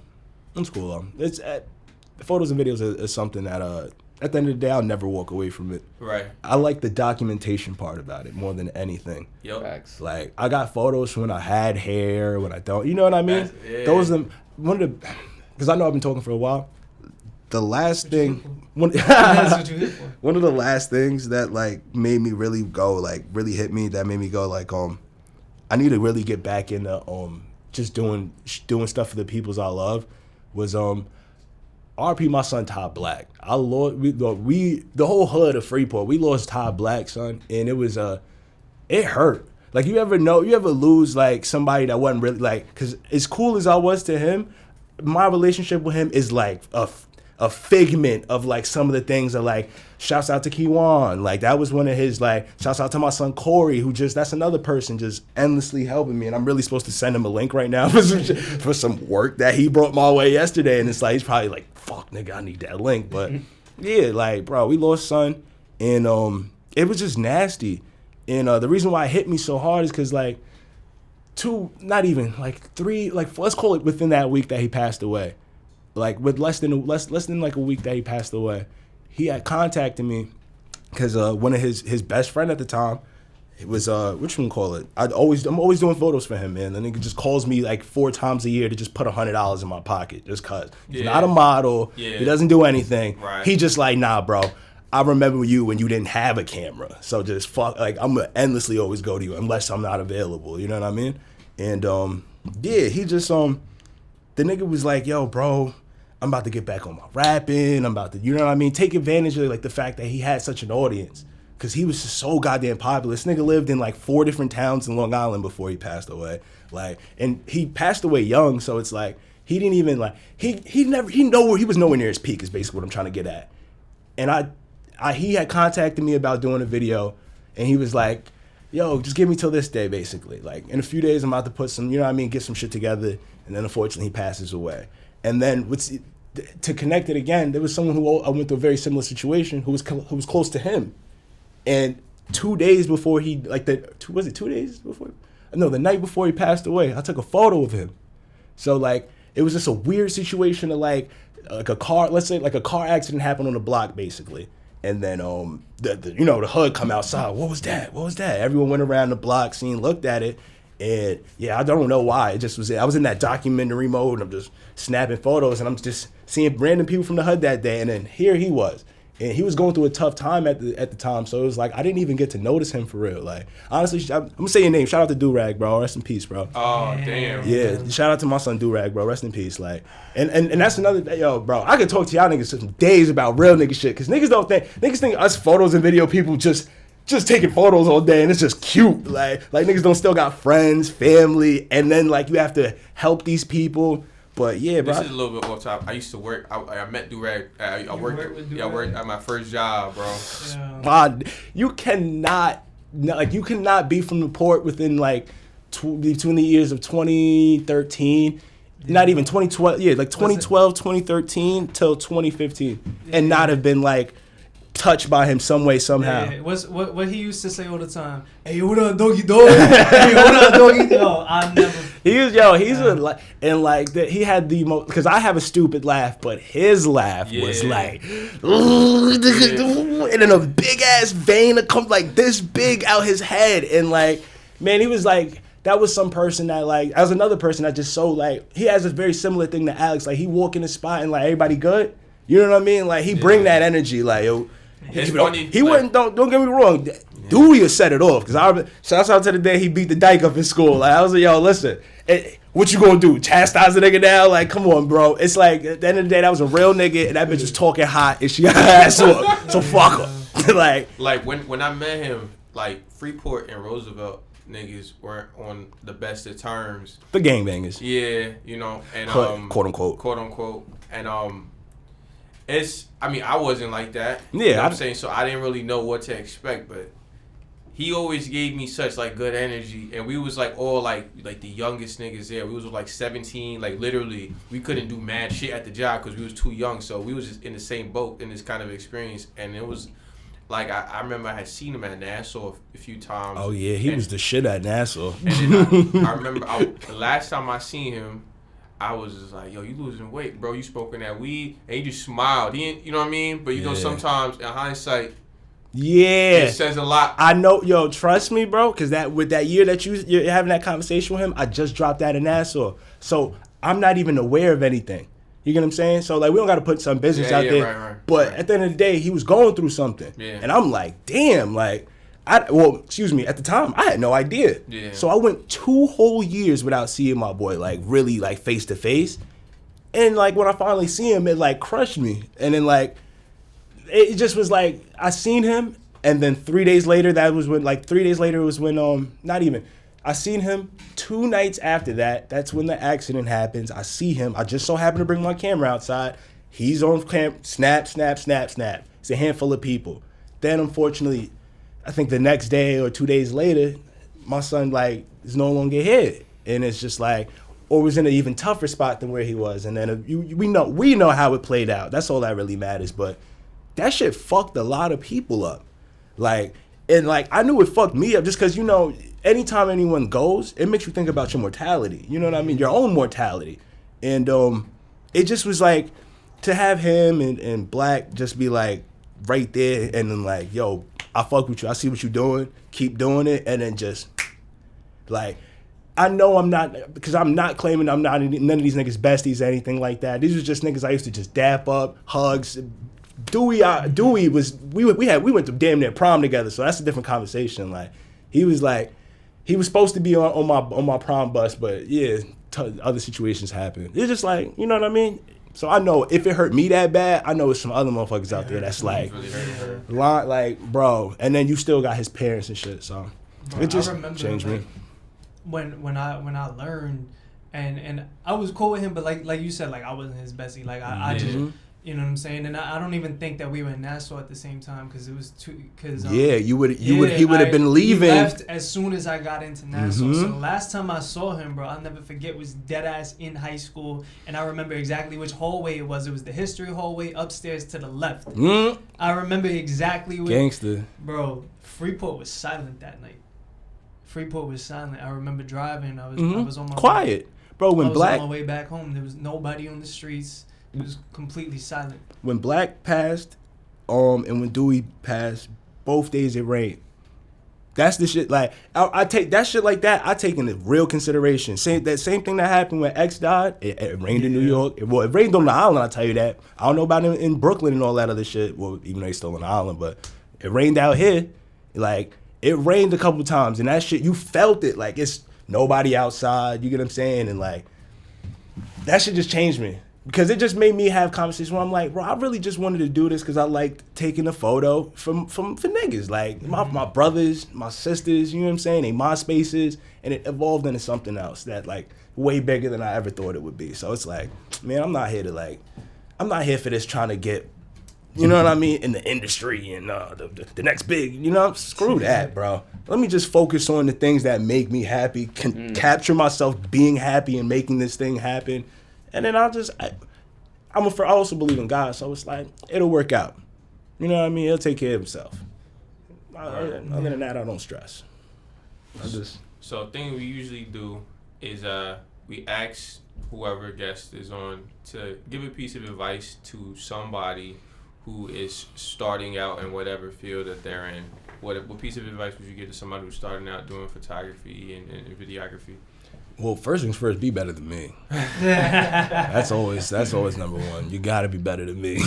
It's cool though. It's photos and videos is something that at the end of the day I'll never walk away from it. Right. I like the documentation part about it more than anything. Facts. Like I got photos from when I had hair, when I don't. You know what I mean? Those are one of the. Because I know I've been talking for a while. The last thing, one of the last things that like made me really go, like really hit me, that made me go like, I need to really get back into just doing stuff for the peoples I love, was RP my son Todd Black. I lost the whole hood of Freeport. We lost Todd Black, son, and it was it hurt. Like you ever lose like somebody that wasn't really like, because as cool as I was to him, my relationship with him is like a figment of like some of the things that like, shouts out to Kiwan, like that was one of his, like shouts out to my son Corey, who that's another person just endlessly helping me, and I'm really supposed to send him a link right now for some work that he brought my way yesterday, and it's like he's probably like, fuck nigga, I need that link. But yeah, like bro, we lost son, and it was just nasty, and the reason why it hit me so hard is because like 2, not even like 3, like let's call it within that week that he passed away, like with less than like a week that he passed away, he had contacted me because one of his best friend at the time, it was what you call it, I'm always doing photos for him, man. The nigga just calls me like 4 times a year to just put $100 in my pocket just cause he's not a model, he doesn't do anything, he just like, nah bro, I remember you when you didn't have a camera, so just fuck, like I'm gonna endlessly always go to you unless I'm not available, you know what I mean? And yeah, he just the nigga was like, yo bro, I'm about to get back on my rapping, I'm about to, you know what I mean, take advantage of like the fact that he had such an audience, because he was just so goddamn popular. This nigga lived in like 4 different towns in Long Island before he passed away, like, and he passed away young, so it's like he didn't even like he was nowhere near his peak is basically what I'm trying to get at. And he had contacted me about doing a video, and he was like, yo, just give me till this day, basically. Like, in a few days, I'm about to put some, you know what I mean, get some shit together, and then unfortunately he passes away. And then, to connect it again, there was someone who I went through a very similar situation who was close to him. And 2 days before he, like, 2 days before? No, the night before he passed away, I took a photo of him. So, like, it was just a weird situation of, like a car, let's say, like a car accident happened on the block, basically. And then the hood come outside. What was that? Everyone went around the block scene, looked at it, and yeah, I don't know why. It just was. I was in that documentary mode, and I'm just snapping photos, and I'm just seeing random people from the hood that day. And then here he was, and he was going through a tough time at the time. So it was like I didn't even get to notice him for real. Like honestly, I'm gonna say your name. Shout out to Durag, bro. Rest in peace, bro. Oh damn. Yeah, shout out to my son Durag, bro. Rest in peace. Like, and that's another, yo, bro. I could talk to y'all niggas some days about real nigga shit, cause niggas think us photos and video people just taking photos all day and it's just cute. Like niggas don't still got friends, family, and then like you have to help these people. But yeah, bro. This is a little bit off top. I used to work. I met Durag. I worked at my first job, bro. Yeah. You cannot be from the port within like between the years of 2013, not even 2012. Yeah, like 2012, 2013 till 2015, and not have been like touched by him some way, somehow. Yeah. What he used to say all the time. Hey, what up, doggy dog? Hey, what up, doggy dog? I never. He had the most, because I have a stupid laugh, but his laugh was like, and then a big ass vein that comes like this big out his head, and like, man, he was like, that was some person that like, as another person that just so like, he has a very similar thing to Alex. Like he walk in the spot and like, everybody good? You know what I mean? Like he bring that energy, like yo. It's funny. He wouldn't. Don't get me wrong. Dewey would set it off, because shouts out to the day he beat the dyke up in school. Like I was like, yo, listen, what you gonna do? Chastise the nigga now? Like, come on, bro. It's like at the end of the day, that was a real nigga, and that bitch was talking hot, and she got her ass up. So fuck her. like when I met him, like Freeport and Roosevelt, niggas weren't on the best of terms. The gangbangers. Yeah, you know, and quote unquote. And I wasn't like that. Yeah, you know what I'm saying, so I didn't really know what to expect, but he always gave me such like good energy, and we was like all like the youngest niggas there. We was like 17, like literally we couldn't do mad shit at the job because we was too young. So we was just in the same boat in this kind of experience, and it was like I remember I had seen him at Nassau a few times. Oh yeah, he was the shit at Nassau. And then I remember the last time I seen him, I was just like, yo, you losing weight, bro. You smoking that weed, and he just smiled. He didn't, you know what I mean? But you know, sometimes in hindsight. Yeah, it says a lot. I know, yo. Trust me, bro, because with that year that you're having that conversation with him, I just dropped out of Nassau, so I'm not even aware of anything. You get what I'm saying? So like, we don't got to put some business out there. Right. But at the end of the day, he was going through something, and I'm like, damn, like, at the time, I had no idea. Yeah. So I went 2 whole years without seeing my boy, like really, like face to face, and like when I finally see him, it like crushed me, and then like. It just was like I seen him, and then 3 days later, I seen him 2 nights after that. That's when the accident happens. I see him. I just so happened to bring my camera outside. He's on snap. It's a handful of people. Then unfortunately, I think the next day or 2 days later, my son like is no longer here, and it's just like. Or was in an even tougher spot than where he was, and then we know how it played out. That's all that really matters, but. That shit fucked a lot of people up. Like, and like, I knew it fucked me up just because, you know, anytime anyone goes, it makes you think about your mortality. You know what I mean? Your own mortality. And it just was like, to have him and Black just be like, right there, and then like, yo, I fuck with you. I see what you're doing. Keep doing it. And then just, like, I know I'm not, because I'm not claiming I'm not none of these niggas besties or anything like that. These were just niggas I used to just dap up, hugs, Dewey was we went to damn near prom together, so that's a different conversation. Like he was supposed to be on my prom bus, but yeah, other situations happen. It's just like, you know what I mean. So I know if it hurt me that bad, I know it's some other motherfuckers out there that's like, bro. And then you still got his parents and shit. So it just changed me. When I learned, and I was cool with him, but like you said, like I wasn't his bestie. Like I just. You know what I'm saying? And I don't even think that we were in Nassau at the same time because it was too. Cause, he would have been leaving. He left as soon as I got into Nassau. Mm-hmm. So the last time I saw him, bro, I'll never forget, was dead ass in high school, and I remember exactly which hallway it was. It was the history hallway upstairs to the left. Mm. I remember exactly which. Gangster. Bro, Freeport was silent that night. Freeport was silent. I remember driving. I was on my quiet, bro. When Black on my way back home, there was nobody on the streets. It was completely silent. When Black passed, and when Dewey passed, both days it rained. That's the shit. Like I take that shit like that. I take into real consideration. Same thing that happened when X died. It rained in New York. It rained on the island. I tell you that. I don't know about in Brooklyn and all that other shit. Well, even though he's still on the island, but it rained out here. Like it rained a couple times, and that shit you felt it. Like it's nobody outside. You get what I'm saying? And like that shit just changed me. Because it just made me have conversations where I'm like, bro, I really just wanted to do this because I liked taking a photo for niggas. Like, my brothers, my sisters, you know what I'm saying? They MySpaces, and it evolved into something else that, like, way bigger than I ever thought it would be. So it's like, man, I'm not here for this trying to get, you know what I mean, in the industry and the next big, you know, screw that, bro. Let me just focus on the things that make me happy, capture myself being happy and making this thing happen. And then I also believe in God, so it's like, it'll work out. You know what I mean? He'll take care of himself. Other than that, I don't stress. So the thing we usually do is we ask whoever guest is on to give a piece of advice to somebody who is starting out in whatever field that they're in. What piece of advice would you give to somebody who's starting out doing photography and videography? Well, first things first, be better than me. That's always number one. You gotta be better than me.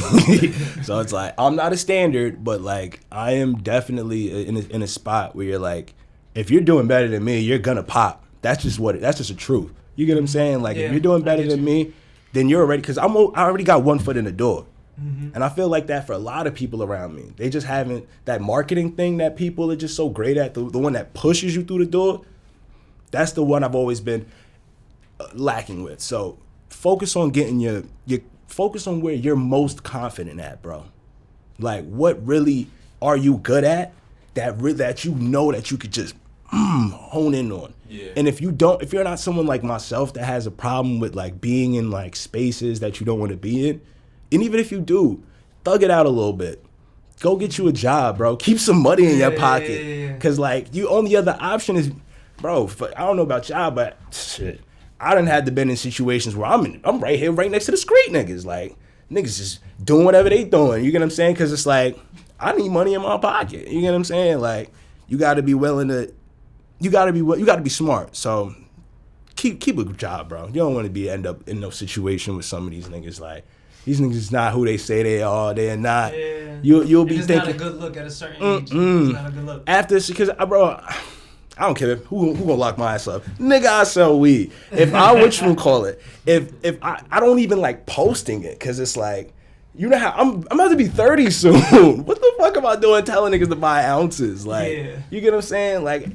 So it's like, I'm not a standard, but like I am definitely in a spot where you're like, if you're doing better than me, you're gonna pop. That's just the truth. You get what I'm saying? Like if you're doing better than me, then you're already, because I already got one foot in the door. Mm-hmm. And I feel like that for a lot of people around me. They just haven't, that marketing thing that people are just so great at, the one that pushes you through the door, that's the one I've always been lacking with. So focus on getting your focus on where you're most confident at, bro. Like, what really are you good at that you know that you could just hone in on? Yeah. And if you're not someone like myself that has a problem with like being in like spaces that you don't want to be in, and even if you do, thug it out a little bit. Go get you a job, bro. Keep some money in your pocket. Cause like you only other option is, bro, I don't know about y'all, but shit, I done had to been in situations where I'm right here, right next to the street niggas. Like, niggas just doing whatever they doing. You get what I'm saying? Cause it's like, I need money in my pocket. You get what I'm saying? Like, you gotta be willing to, you gotta be smart. So keep a job, bro. You don't want to end up in no situation with some of these niggas. Like, these niggas is not who they say they are. They're not. Yeah. You'll be thinking. It's not a good look at a certain age. It's not a good look. After, because, bro, I don't care who gonna lock my ass up. Nigga, I sell weed. If I, if I don't even like posting it, because it's like, you know how, I'm about to be 30 soon. What the fuck am I doing telling niggas to buy ounces? Like, you get what I'm saying? Like,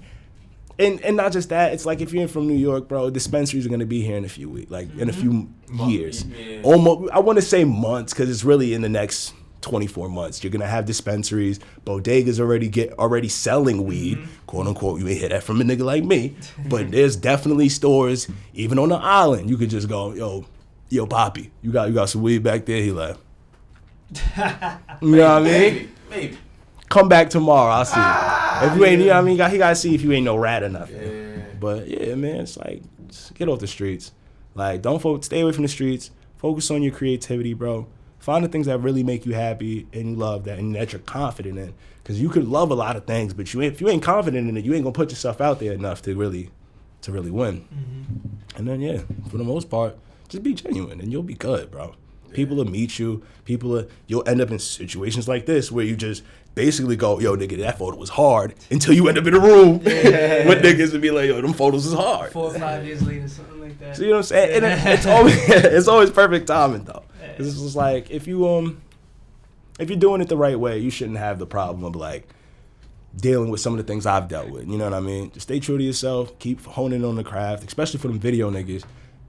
and not just that, it's like if you're from New York, bro, dispensaries are gonna be here in a few weeks, like in a few years. Yeah. Almost, I want to say months, because it's really in the next 24 months. You're gonna have dispensaries, bodegas already selling weed, quote unquote. You ain't hear that from a nigga like me, but there's definitely stores, even on the island. You could just go, yo, Poppy, you got some weed back there? He like, you know what I mean? Maybe. Come back tomorrow, I'll see. If you ain't, you know what I mean? He gotta see if you ain't no rat or nothing. Yeah. But yeah, man, it's like, just get off the streets. Like, stay away from the streets. Focus on your creativity, bro. Find the things that really make you happy and you love that and that you're confident in. Because you could love a lot of things, but if you ain't confident in it, you ain't gonna put yourself out there enough to really win. Mm-hmm. And then for the most part, just be genuine and you'll be good, bro. Yeah. People will meet you. You'll end up in situations like this where you just basically go, yo, nigga, that photo was hard, until you end up in a room with niggas and be like, yo, them photos is hard. 4 or 5 years later, something like that. So you know what I'm saying? And it's always perfect timing though. Cause it's just like, if you're doing it the right way, you shouldn't have the problem of like dealing with some of the things I've dealt with. You know what I mean? Just stay true to yourself. Keep honing on the craft, especially for them video niggas.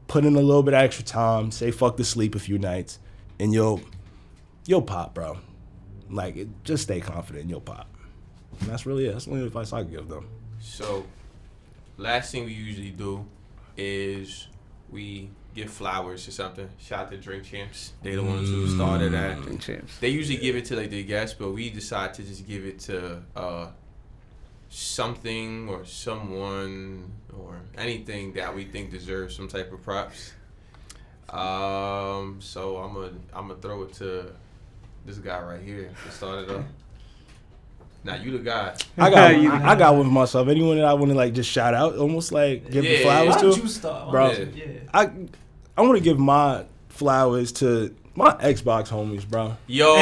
Put in a little bit of extra time. Say fuck to sleep a few nights, and you'll pop, bro. Like, just stay confident and you'll pop. And that's really it. That's the only advice I can give them. So, last thing we usually do is we give flowers or something. Shout out to Drink Champs. They the ones who started that. Drink Champs. They usually give it to like their guests, but we decide to just give it to something or someone or anything that we think deserves some type of props. So I'm gonna throw it to this guy right here to start it up. Now you the guy. I got one for myself. Anyone that I want to like just shout out, almost like give the flowers to. Why don't you start, bro? Yeah. I want to give my flowers to my Xbox homies, bro. Yo,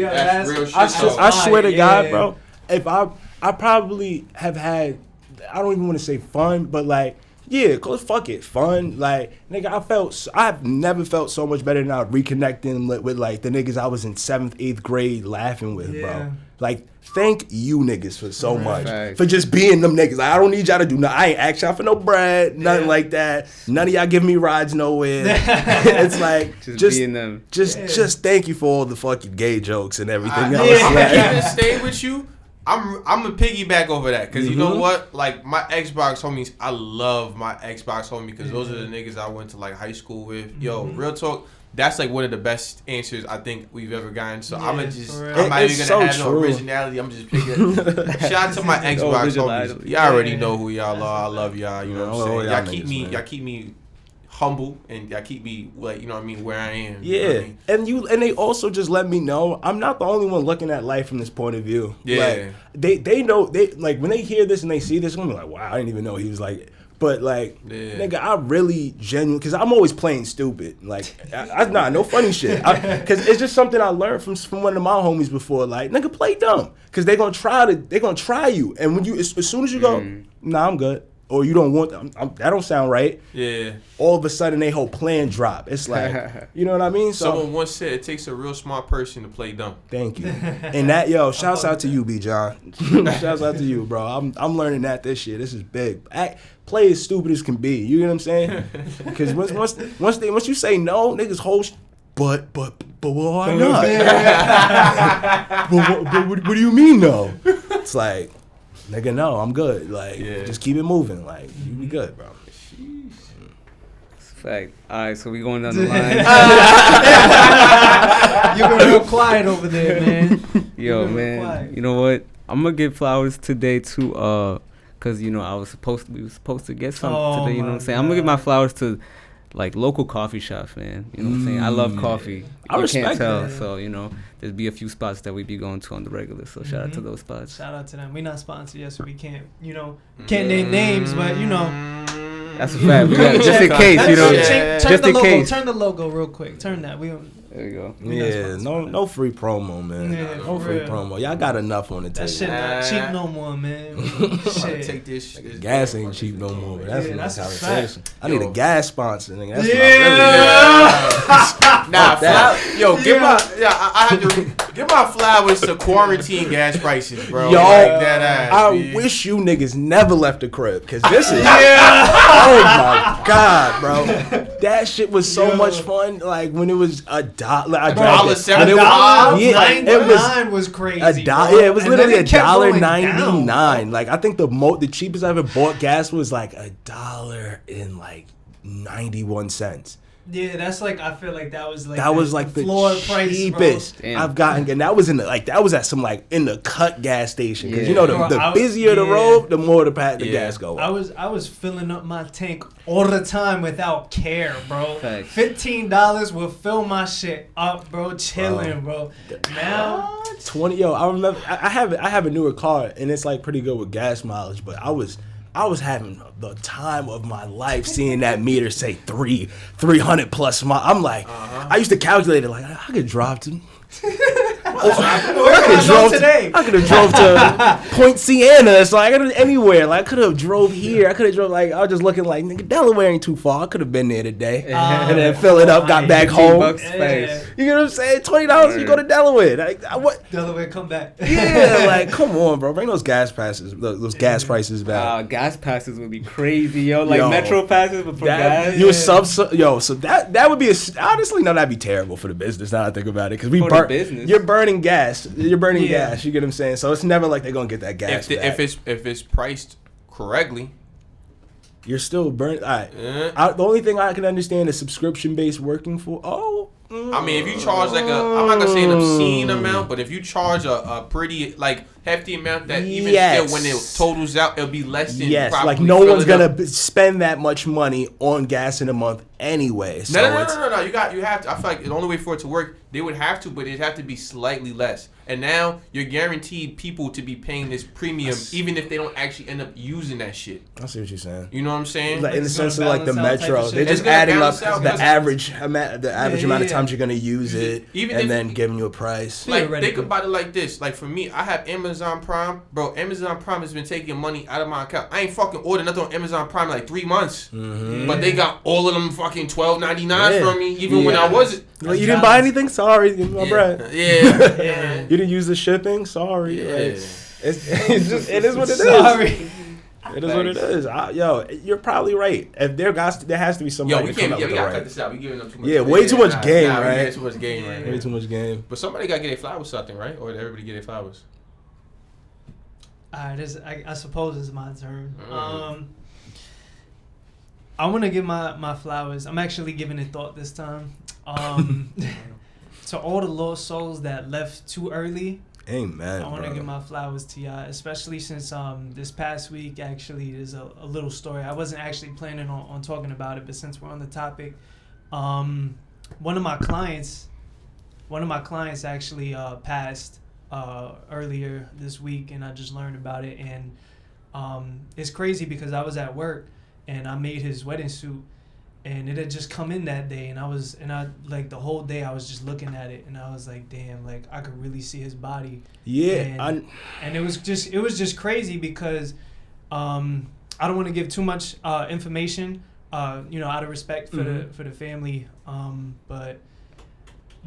that's real shit. I swear to God, bro. If I probably have had, I don't even want to say fun, but like, yeah, cause fuck it, fun. Like, nigga, I've never felt so much better than I reconnecting with like the niggas I was in 7th, 8th grade laughing with, bro. Like, thank you niggas for so much. For just being them niggas. Like, I don't need y'all to do nothing. I ain't ask y'all for no bread, nothing like that. None of y'all give me rides nowhere. It's like, just being them. Just thank you for all the fucking gay jokes and everything else. I stay with you. I'm a piggyback over that, because you know what? Like, my Xbox homies, I love my Xbox homies, because those are the niggas I went to like high school with. Yo, real talk, that's like one of the best answers I think we've ever gotten. So I'm not even gonna have no originality. I'm just picking. Shout out to my Xbox homies. Y'all already know who y'all are. I love y'all. You know what I'm saying? Y'all keep me humble, and y'all keep me like, you know what I mean, where I am. Yeah, you know what I mean? and they also just let me know I'm not the only one looking at life from this point of view. Yeah, like, they know, they like when they hear this and they see this, I'm gonna be like, wow, I didn't even know he was like. But like, nigga, I really genuinely, because I'm always playing stupid. Like, no funny shit. Because it's just something I learned from one of my homies before. Like, nigga, play dumb, because they're gonna try you, and when you as soon as you go, nah, I'm good. or you don't want them, that don't sound right. Yeah. All of a sudden, they whole plan drop. It's like, you know what I mean? So, someone once said it takes a real smart person to play dumb. Thank you. And that, shouts out to you, B. John. Shouts out to you, bro. I'm learning that this year. This is big. Play as stupid as can be. You know what I'm saying? Because once you say no, niggas hold. But why not? but what do you mean no? It's like, nigga, no, I'm good. Like, just keep it moving. Like, you be good, bro. Fact. All right, so we going down the line. You're going real quiet over there, man. Yo, man. You know what? I'm gonna give flowers today to cause we were supposed to get something today. You know what I'm saying? I'm gonna give my flowers to like local coffee shops, man. You know what I'm saying? I love coffee. I respect can't tell. that. So, there's be a few spots that we be going to on the regular. So shout out to those spots. Shout out to them. We're not sponsored yet, so we can't, can't name names, but That's a fact. Just in case, Turn the logo. Turn the logo real quick. Turn that. There you go. Yeah, no free promo, man. Yeah, no free promo. Y'all got enough on the table. That shit not cheap no more, man. Shit. Take this gas ain't cheap no more. But that's that's a conversation. I need a gas sponsor, nigga. That's I had to give my flowers to quarantine gas prices, bro. Yo, I wish you niggas never left the crib, because this is oh my God, bro. That shit was so much fun. Like when it was $1.75. Yeah, $1.99 was crazy. It was literally $1.99. Like I think the cheapest I ever bought gas was like $1.91. Yeah, that's like I feel like that was like the floor cheapest price, I've gotten, and that was at some in the cut gas station, because the busier the yeah. road, the more the gas go up. I was filling up my tank all the time without care, bro. Thanks. $15 will fill my shit up, bro. Chilling, bro. Now 20. I remember I have a newer car, and it's like pretty good with gas mileage, but I was having the time of my life seeing that meter say 300 plus miles. I'm like, I used to calculate it like I could drive to. I could have drove to Point Sienna. So I could have anywhere. Like I could have drove here. I could have drove I was just looking like, nigga, Delaware ain't too far. I could have been there today and then fill it up, got back home. You know what I'm saying? $20, you go to Delaware. Like what? Delaware, come back. Yeah, like come on, bro. Bring those gas passes, those gas prices back. Gas passes would be crazy, yo. Like Metro passes, but for gas. You so that would be honestly, no, that'd be terrible for the business. Now I think about it, because you're burning gas. You're burning gas. You get what I'm saying? So it's never like they're gonna get that gas back. If it's priced correctly, you're still burning. All right. The only thing I can understand is subscription based working for. I mean, if you charge I'm not gonna say an obscene amount, but if you charge a pretty hefty amount that even still when it totals out, it'll be less than. Yes, like no one's gonna spend that much money on gas in a month anyway. So no. You have to. I feel like the only way for it to work, they would have to, but it'd have to be slightly less. And now you're guaranteed people to be paying this premium, even if they don't actually end up using that shit. I see what you're saying. You know what I'm saying? Like in the sense of like the Metro, they're just adding up the average amount of times you're gonna use it, and then giving you a price. Like think about it like this. Like for me, I have Amazon Prime, bro. Amazon Prime has been taking money out of my account. I ain't fucking ordered nothing on Amazon Prime in like 3 months, but they got all of them fucking $12.99 from me, even when I wasn't. Like, you didn't buy anything? Sorry, give me my bread. Yeah. You didn't use the shipping? Sorry. Yeah. It's just, it is what it is. Sorry. It is what it is. You're probably right. If there has to be somebody. We gotta cut this out. We giving them too much. Yeah, way too much game, right? Too much game, right? Way too much game. But somebody gotta get their flowers something, right? Or did everybody get their flowers? I suppose it's my turn. I want to give my flowers. I'm actually giving it thought this time. To all the lost souls that left too early. Amen. I want to give my flowers to y'all, especially since this past week actually there's a little story. I wasn't actually planning on talking about it, but since we're on the topic, one of my clients actually passed earlier this week, and I just learned about it, and it's crazy because I was at work and I made his wedding suit. And it had just come in that day, and I like the whole day I was just looking at it, and I was like, damn, like I could really see his body. Yeah. And it was just crazy because I don't want to give too much information, out of respect for the family. But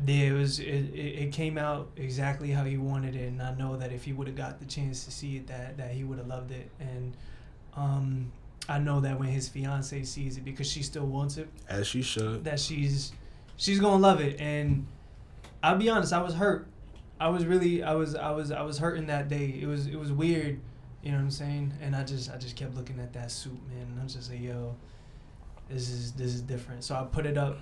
it came out exactly how he wanted it, and I know that if he would have got the chance to see it, that he would have loved it. And I know that when his fiance sees it, because she still wants it, as she should, that she's gonna love it. And I'll be honest, I was hurt. I was hurting that day. It was weird, you know what I'm saying? And I just kept looking at that suit, man. And I'm just like, yo, this is different. So I put it up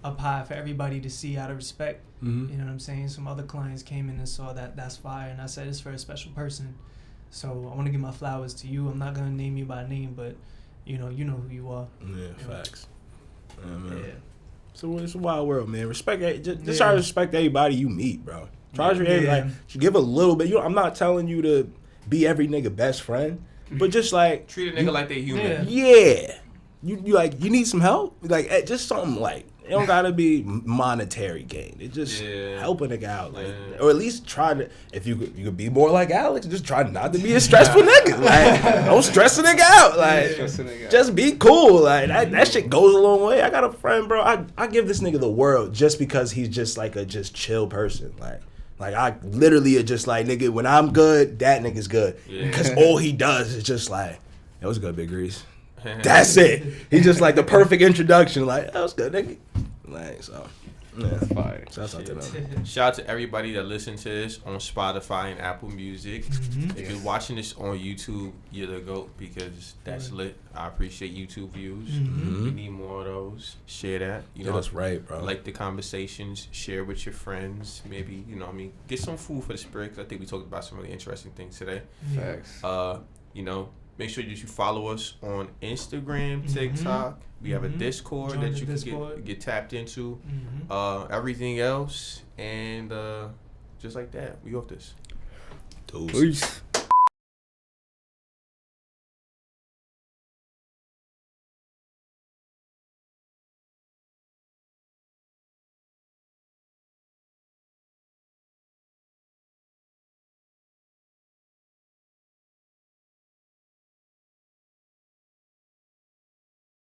high for everybody to see out of respect. Mm-hmm. You know what I'm saying? Some other clients came in and saw that's fire, and I said it's for a special person. So I want to give my flowers to you. I'm not gonna name you by name, but you know who you are. Yeah, facts. Yeah, man. Yeah. So it's a wild world, man. Respect, just try to respect everybody you meet, bro. Try to give a little bit. I'm not telling you to be every nigga best friend, but just like treat a nigga like they human. Yeah. You you need some help? Like just something like. It don't gotta be monetary gain. It just help a nigga out, or at least try to. If you could be more like Alex, just try not to be a stressful nigga. Like, don't stress a nigga out. Like, just be cool. Like that shit goes a long way. I got a friend, bro. I give this nigga the world just because he's just like a just chill person. Like I literally are just like, nigga, when I'm good, that nigga's good. Because all he does is just like, that was good, Big Reese. That's it. He's just like the perfect introduction. Like, that was good, nigga. Like, so, yeah. Fire. Shout out to them. Shout out to everybody that listens to this on Spotify and Apple Music. Mm-hmm. If you're watching this on YouTube, you're the GOAT, because that's lit. I appreciate YouTube views. Mm-hmm. We need more of those. Share that. That's right, bro. Like the conversations. Share with your friends. Maybe, get some food for the spirit, because I think we talked about some really interesting things today. Facts. Make sure that you follow us on Instagram, TikTok. We have a Discord that you can get tapped into. Everything else. And just like that, we off this. Peace.